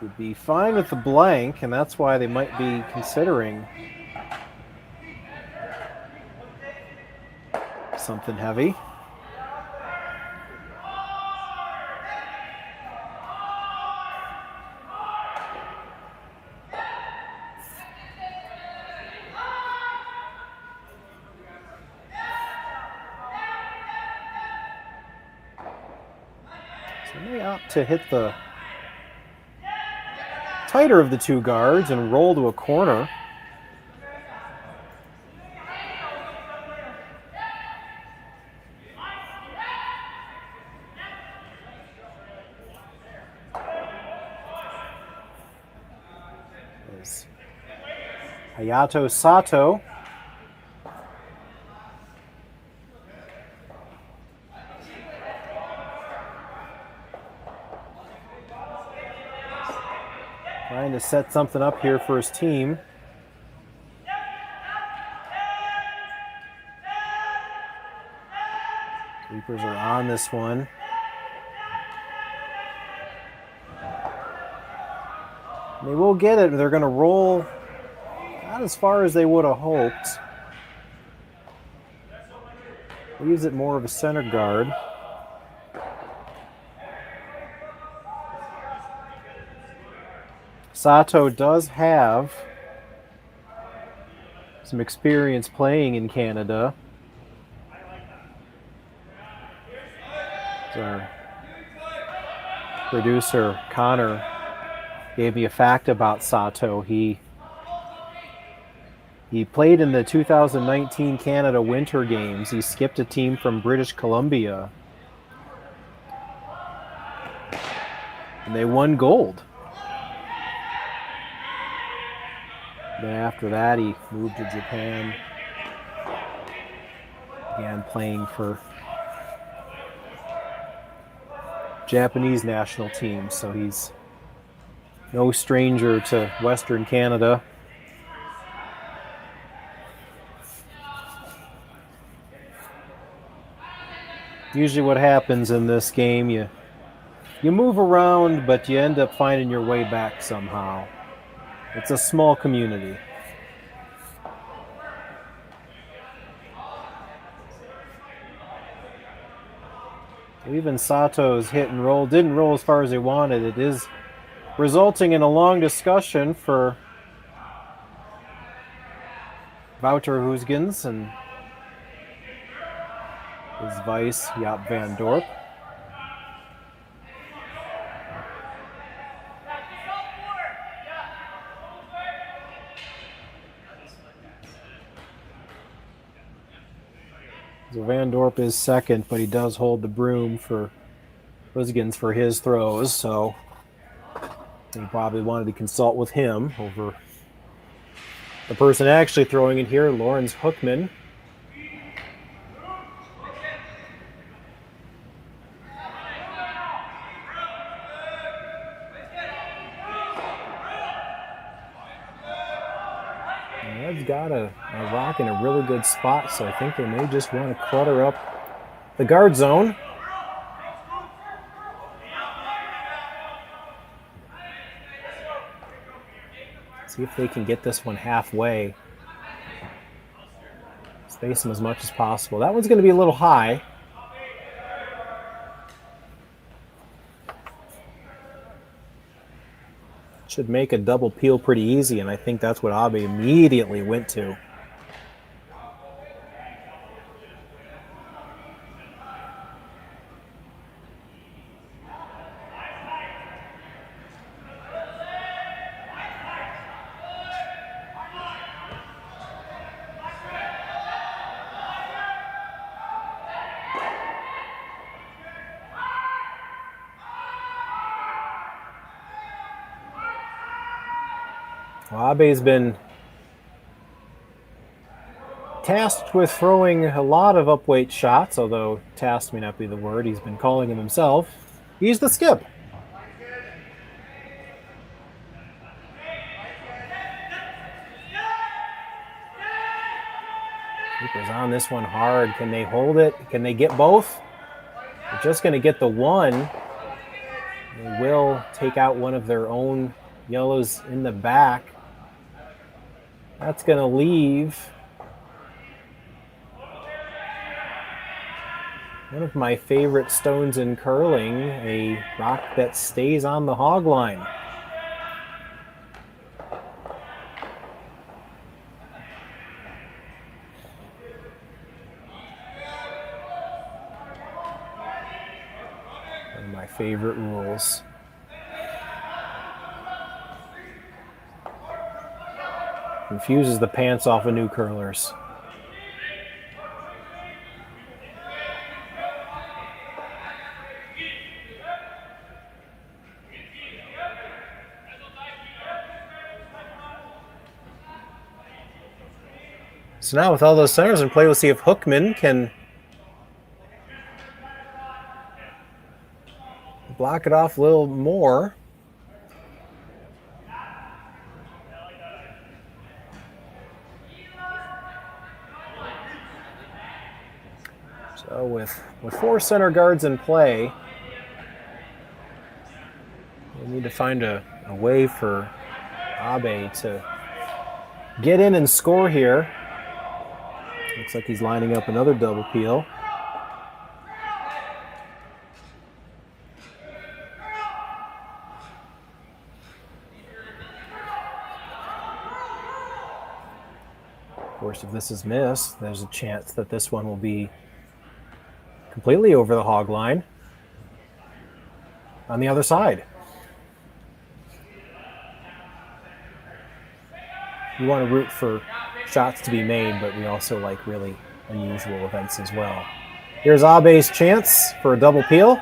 You'd be fine with the blank, and that's why they might be considering something heavy. So they may opt to hit the tighter of the 2 guards and roll to a corner. Is Hayato Sato. Trying to set something up here for his team. Reapers are on this one. They will get it. They're going to roll not as far as they would have hoped. Leaves it more of a center guard. Sato does have some experience playing in Canada. Our producer, Connor, gave me a fact about Sato. He played in the 2019 Canada Winter Games. He skipped a team from British Columbia. And they won gold. Then after that, he moved to Japan. Began playing for Japanese national team, so he's no stranger to Western Canada. Usually what happens in this game, you move around, but you end up finding your way back somehow. It's a small community. Even Sato's hit and roll didn't roll as far as he wanted. It is resulting in a long discussion for Wouter Gosgens and his vice, Jaap van Dorp. So Van Dorp is second, but he does hold the broom for Gosgens for his throws, so he probably wanted to consult with him over the person actually throwing it here, Lawrence Hookman. Red's got a rock in a really good spot, so I think they may just want to clutter up the guard zone. See if they can get this one halfway. Space them as much as possible. That one's going to be a little high. Should make a double peel pretty easy, and I think that's what Abe immediately went to. Well, Abe's been tasked with throwing a lot of upweight shots, although tasked may not be the word. He's been calling them himself. He's the skip. Keeper's on this one hard. Can they hold it? Can they get both? They're just going to get the one. They will take out one of their own yellows in the back. That's going to leave one of my favorite stones in curling, a rock that stays on the hog line. One of my favorite rules. Confuses the pants off of new curlers. So now with all those centers in play, we'll see if Hookman can block it off a little more. So with four center guards in play, we need to find a way for Abe to get in and score here. Looks like he's lining up another double peel. Of course, if this is missed, there's a chance that this one will be completely over the hog line on the other side. You want to root for shots to be made, but we also like really unusual events as well. Here's Abe's chance for a double peel.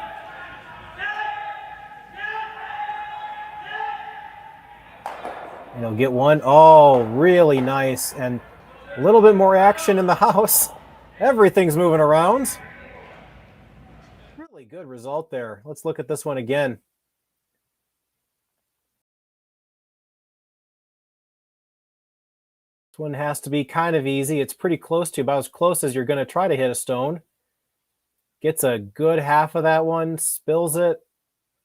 And he'll get one. Oh, really nice. And a little bit more action in the house. Everything's moving around. Really good. good result there. Let's look at this one again. This one has to be kind of easy. It's pretty close to, about as close as you're going to try to hit a stone. Gets a good half of that one, spills it.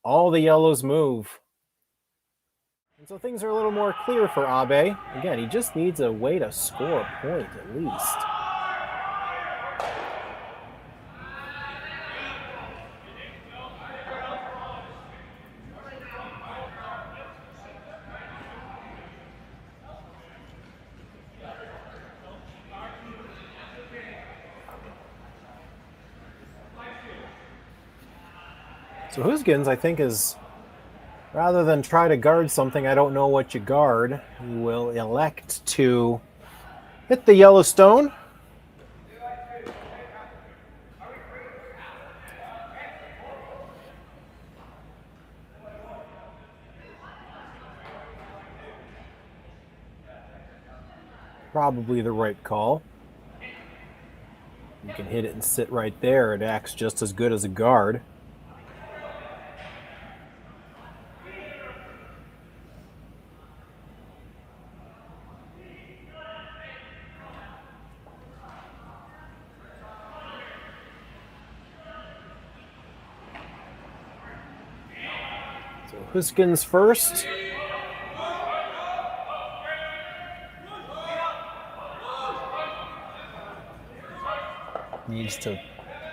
All the yellows move. And so things are a little more clear for Abe. Again, he just needs a way to score a point at least. So Gosgens, I think, is, rather than try to guard something, I don't know what you guard, he will elect to hit the yellow stone. Probably the right call. You can hit it and sit right there. It acts just as good as a guard. Gosgens first. Needs to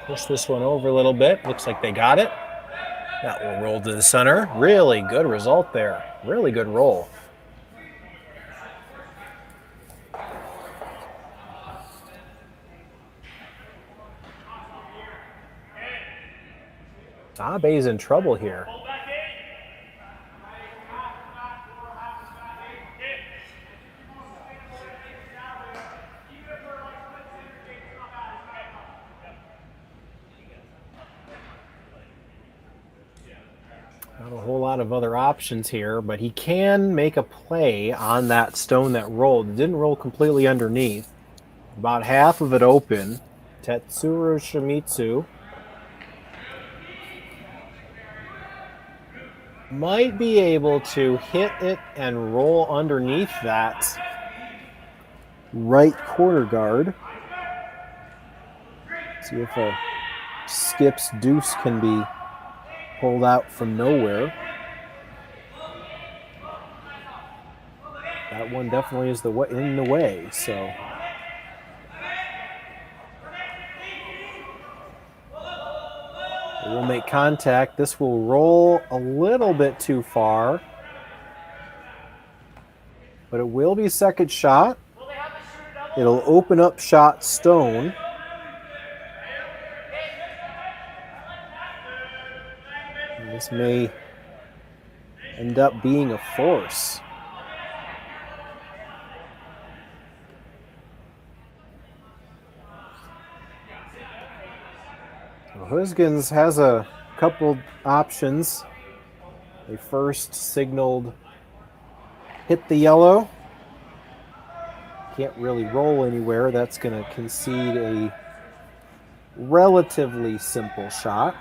push this one over a little bit. Looks like they got it. That will roll to the center. Really good result there. Really good roll. Abe's in trouble here. Not a whole lot of other options here, but he can make a play on that stone that rolled. It didn't roll completely underneath. About half of it open. Tetsuro Shimizu might be able to hit it and roll underneath that right corner guard. See if a skip's deuce can be pulled out from nowhere. That one definitely is in the way, so. It will make contact. This will roll a little bit too far, but it will be second shot. It'll open up shot stone. And this may end up being a force. Gosgens has a couple options. They first signaled hit the yellow. Can't really roll anywhere. That's going to concede a relatively simple shot.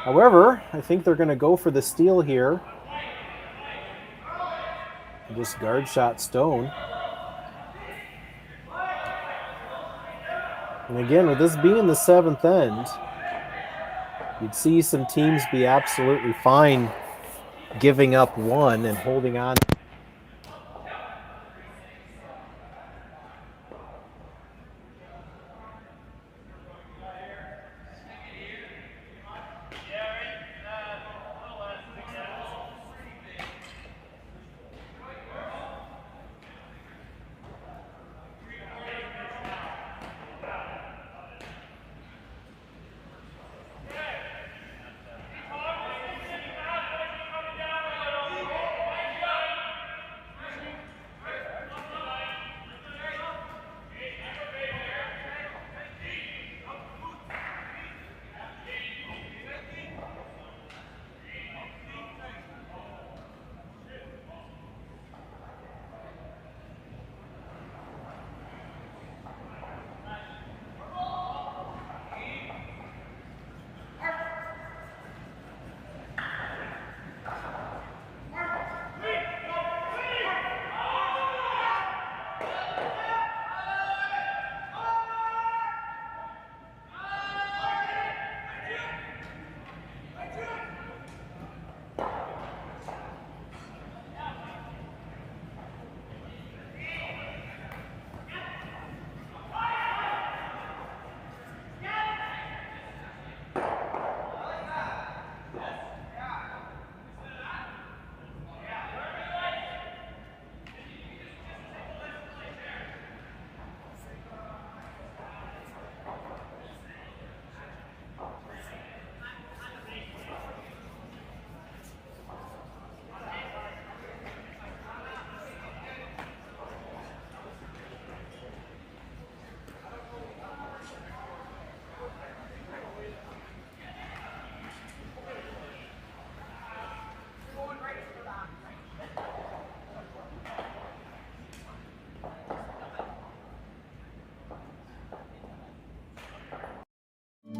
However, I think they're going to go for the steal here. Just guard shot stone. And again, with this being the seventh end, you'd see some teams be absolutely fine giving up one and holding on.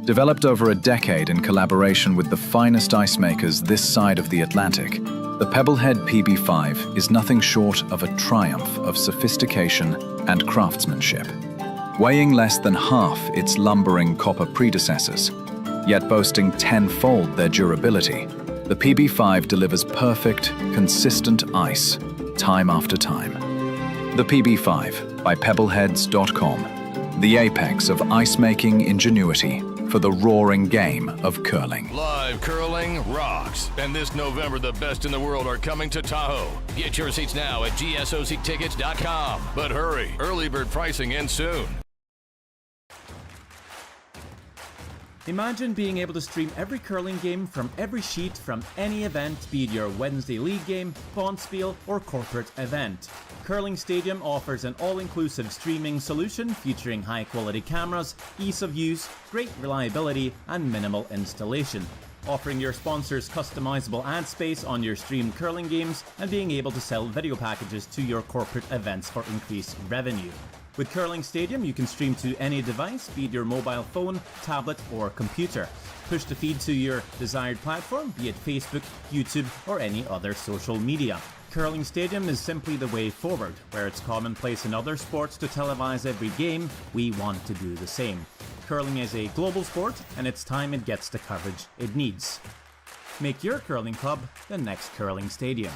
Developed over a decade in collaboration with the finest ice makers this side of the Atlantic, the Pebblehead PB5 is nothing short of a triumph of sophistication and craftsmanship. Weighing less than half its lumbering copper predecessors, yet boasting tenfold their durability, the PB5 delivers perfect, consistent ice, time after time. The PB5 by Pebbleheads.com, the apex of ice-making ingenuity for the roaring game of curling. Live curling rocks. And this November, the best in the world are coming to Tahoe. Get your seats now at gsoctickets.com. But hurry, early bird pricing ends soon. Imagine being able to stream every curling game from every sheet from any event, be it your Wednesday league game, bonspiel, or corporate event. Curling Stadium offers an all-inclusive streaming solution featuring high-quality cameras, ease of use, great reliability, and minimal installation. Offering your sponsors customizable ad space on your streamed curling games and being able to sell video packages to your corporate events for increased revenue. With Curling Stadium, you can stream to any device, be it your mobile phone, tablet, or computer. Push the feed to your desired platform, be it Facebook, YouTube, or any other social media. Curling Stadium is simply the way forward. Where it's commonplace in other sports to televise every game, we want to do the same. Curling is a global sport, and it's time it gets the coverage it needs. Make your curling club the next Curling Stadium.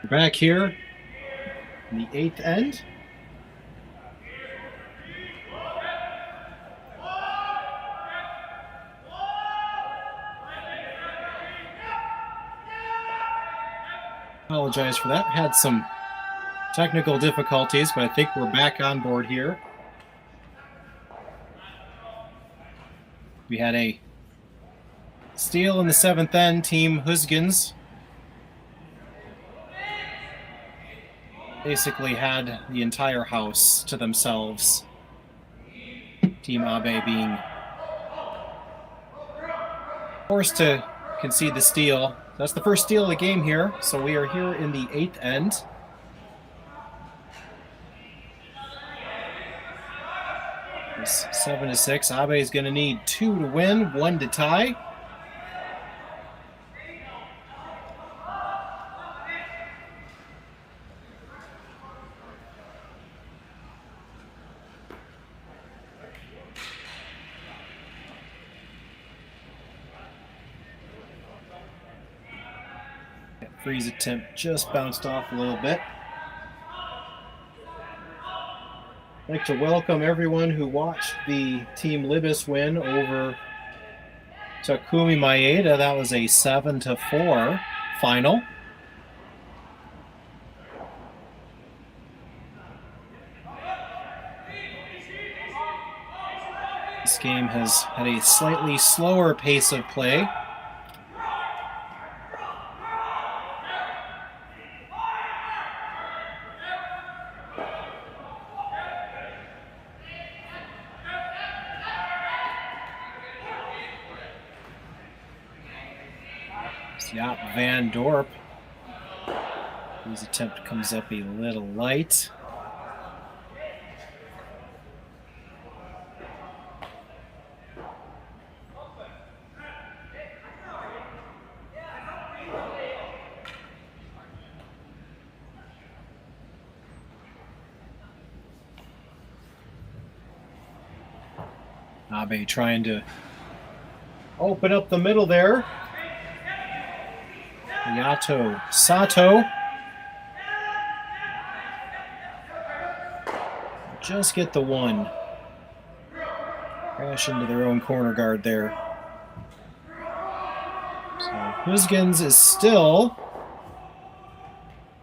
Back here in the 8th end. Apologize for that. Had some technical difficulties, but I think we're back on board here. We had a steal in the 7th end, Team Gosgens. Basically had the entire house to themselves. Team Abe being forced to concede the steal. That's the first steal of the game here, so we are here in the 8th end. It's 7-6. Abe is going to need 2 to win, 1 to tie. Freeze attempt just bounced off a little bit. I'd like to welcome everyone who watched the Team Libis win over Takumi Maeda. That was a 7-4 final. This game has had a slightly slower pace of play. Jaap van Dorp. His attempt comes up a little light. Abe trying to open up the middle there. Yato Sato. Just get the one. Crash into their own corner guard there. So Gosgens is still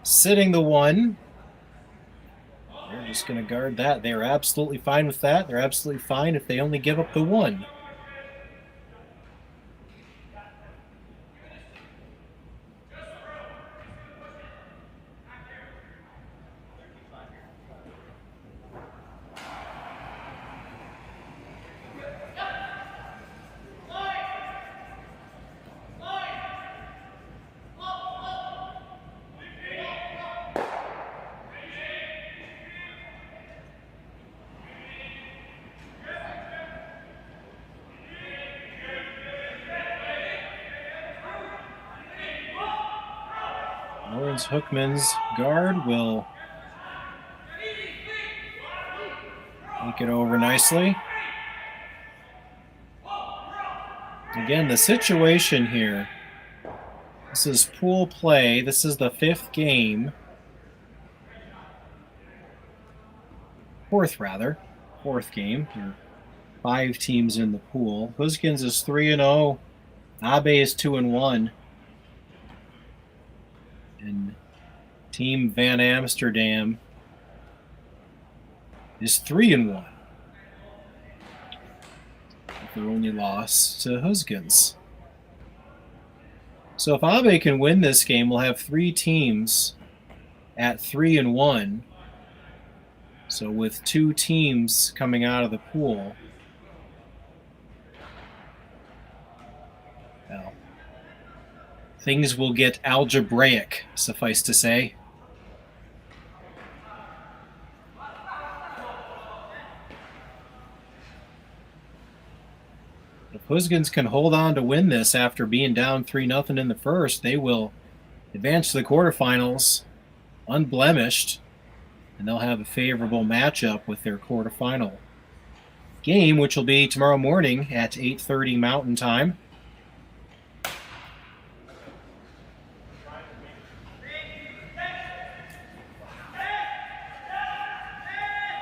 sitting the one. They're just going to guard that. They're absolutely fine with that. They're absolutely fine if they only give up the one. Lawrence Hookman's guard will make it over nicely. Again, the situation here, this is pool play. This is the 5th game. 4th, rather. 4th game. There are 5 teams in the pool. Gosgens is 3-0. Abe is 2-1. And Team Van Amsterdam is 3-1. Their only loss to Gosgens. So if Abe can win this game, we'll have 3 teams at 3-1. So with 2 teams coming out of the pool, well, things will get algebraic, suffice to say. If Gosgens can hold on to win this after being down 3-0 in the first, they will advance to the quarterfinals unblemished, and they'll have a favorable matchup with their quarterfinal game, which will be tomorrow morning at 8:30 Mountain Time.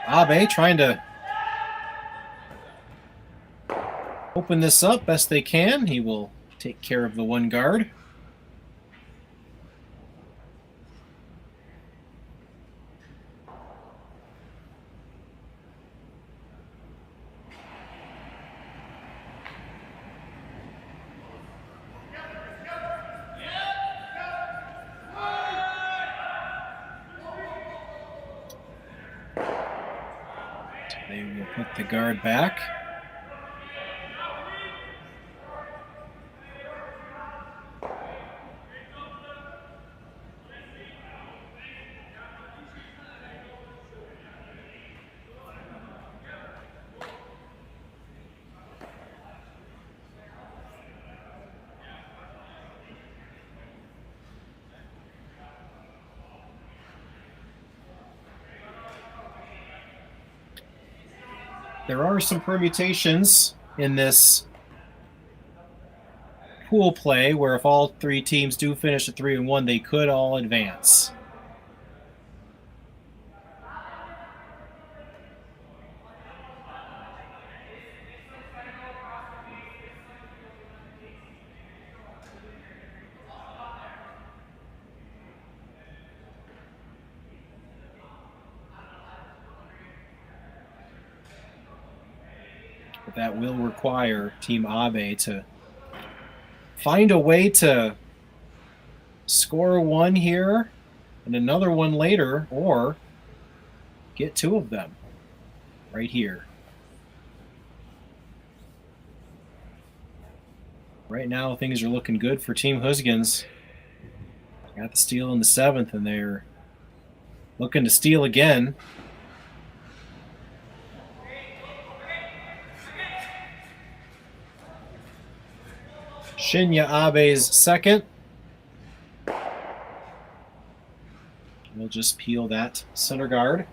Abe trying to open this up best they can. He will take care of the one guard. They will put the guard back. there are some permutations in this pool play where if all three teams do finish at 3-1, they could all advance. But that will require Team Abe to find a way to score one here and another one later, or get two of them right here. Right now, things are looking good for Team Gosgens. Got the steal in the 7th, and they're looking to steal again. Shinya Abe's second. We'll just peel that center guard.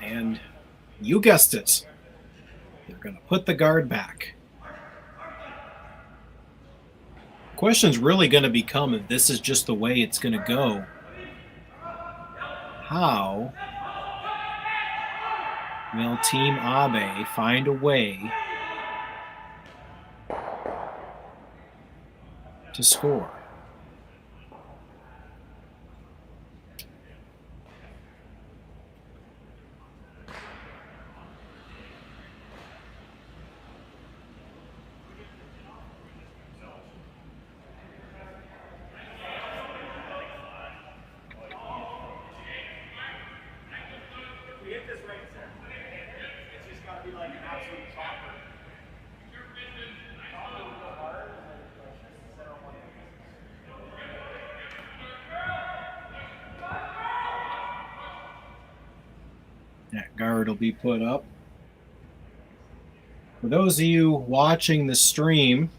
And you guessed it. They're going to put the guard back. The question's really going to become if this is just the way it's going to go. How will Team Abe find a way to score? That guard will be put up. For those of you watching the stream,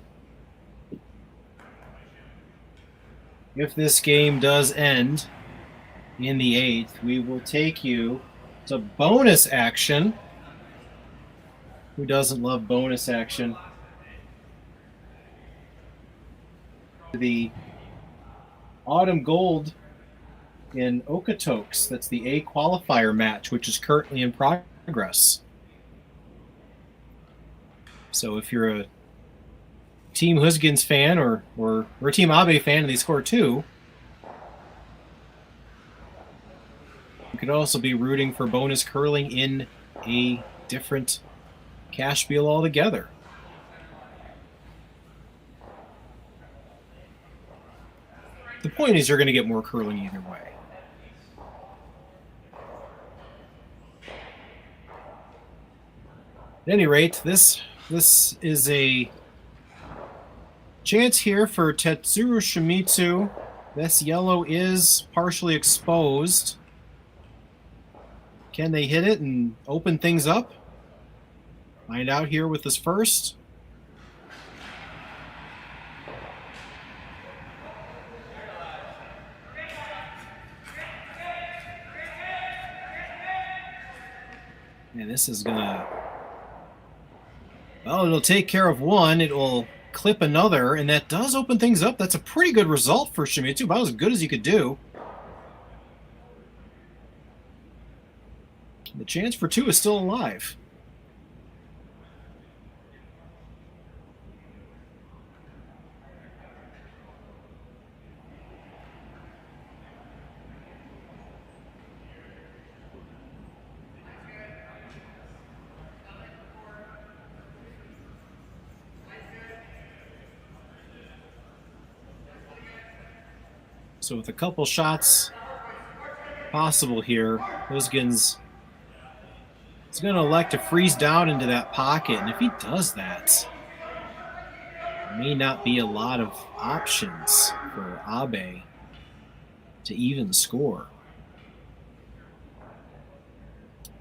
if this game does end in the 8th, we will take you to bonus action. Who doesn't love bonus action? The Autumn Gold in Okotoks. That's the A qualifier match, which is currently in progress. So if you're a Team Gosgens fan or a Team Abe fan and they score 2, you could also be rooting for bonus curling in a different cash wheel altogether. The point is you're going to get more curling either way. At any rate, this is a chance here for Tetsuro Shimizu. This yellow is partially exposed. Can they hit it and open things up? Find out here with this first. And this is gonna... Well, it'll take care of one. It will clip another, and that does open things up. That's a pretty good result for Shimizu. About as good as you could do. The chance for 2 is still alive. So with a couple shots possible here, Gosgens is going to elect to freeze down into that pocket. And if he does that, there may not be a lot of options for Abe to even score.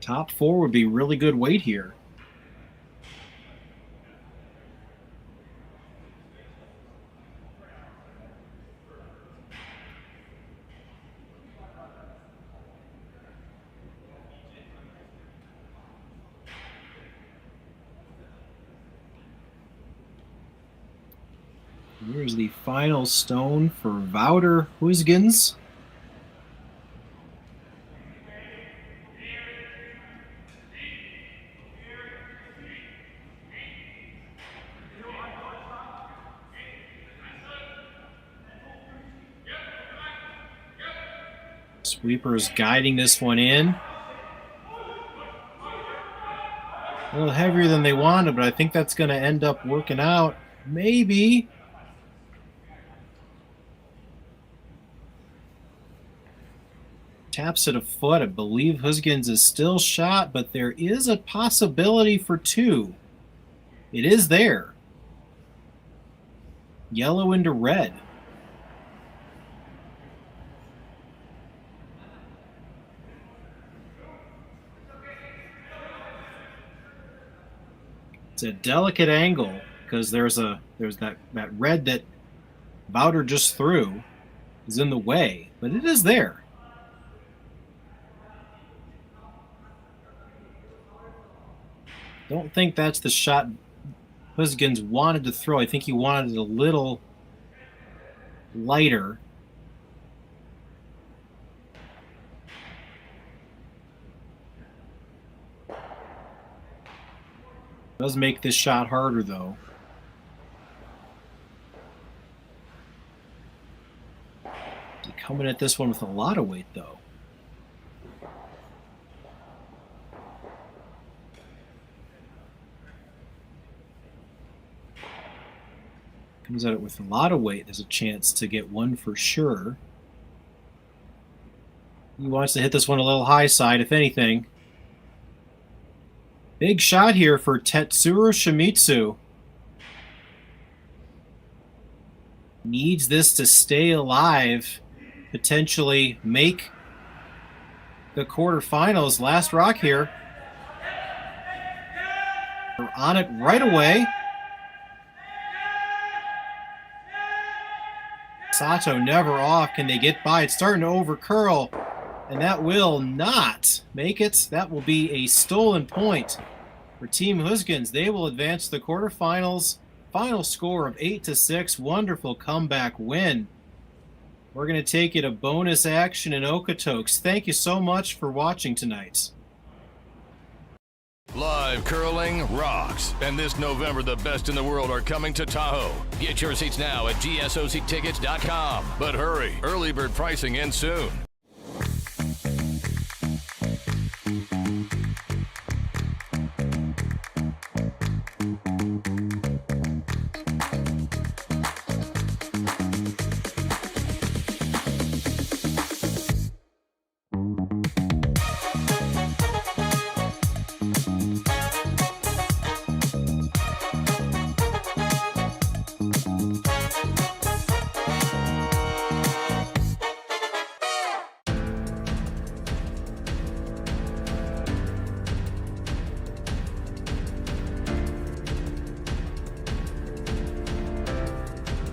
Top 4 would be really good weight here. Here's the final stone for Wouter Gosgens. Sweeper's guiding this one in. A little heavier than they wanted, but I think that's going to end up working out. Maybe. Taps it a foot. I believe Gosgens is still shot, but there is a possibility for 2. It is there. Yellow into red. It's a delicate angle because there's that red that Wouter just threw is in the way, but it is there. Don't think that's the shot Gosgens wanted to throw. I think he wanted it a little lighter. Does make this shot harder, though. Coming at this one with a lot of weight, though. Comes at it with a lot of weight. There's a chance to get one for sure. He wants to hit this one a little high side, if anything. Big shot here for Tetsuro Shimizu. Needs this to stay alive, potentially make the quarterfinals. Last rock here. We're on it right away. Sato never off. Can they get by? It's starting to overcurl, and that will not make it. That will be a stolen point for Team Gosgens. They will advance to the quarterfinals. Final score of 8-6. Wonderful comeback win. We're going to take you to bonus action in Okotoks. Thank you so much for watching tonight. Live curling rocks. And this November, the best in the world are coming to Tahoe. Get your seats now at gsoctickets.com. But hurry, early bird pricing ends soon.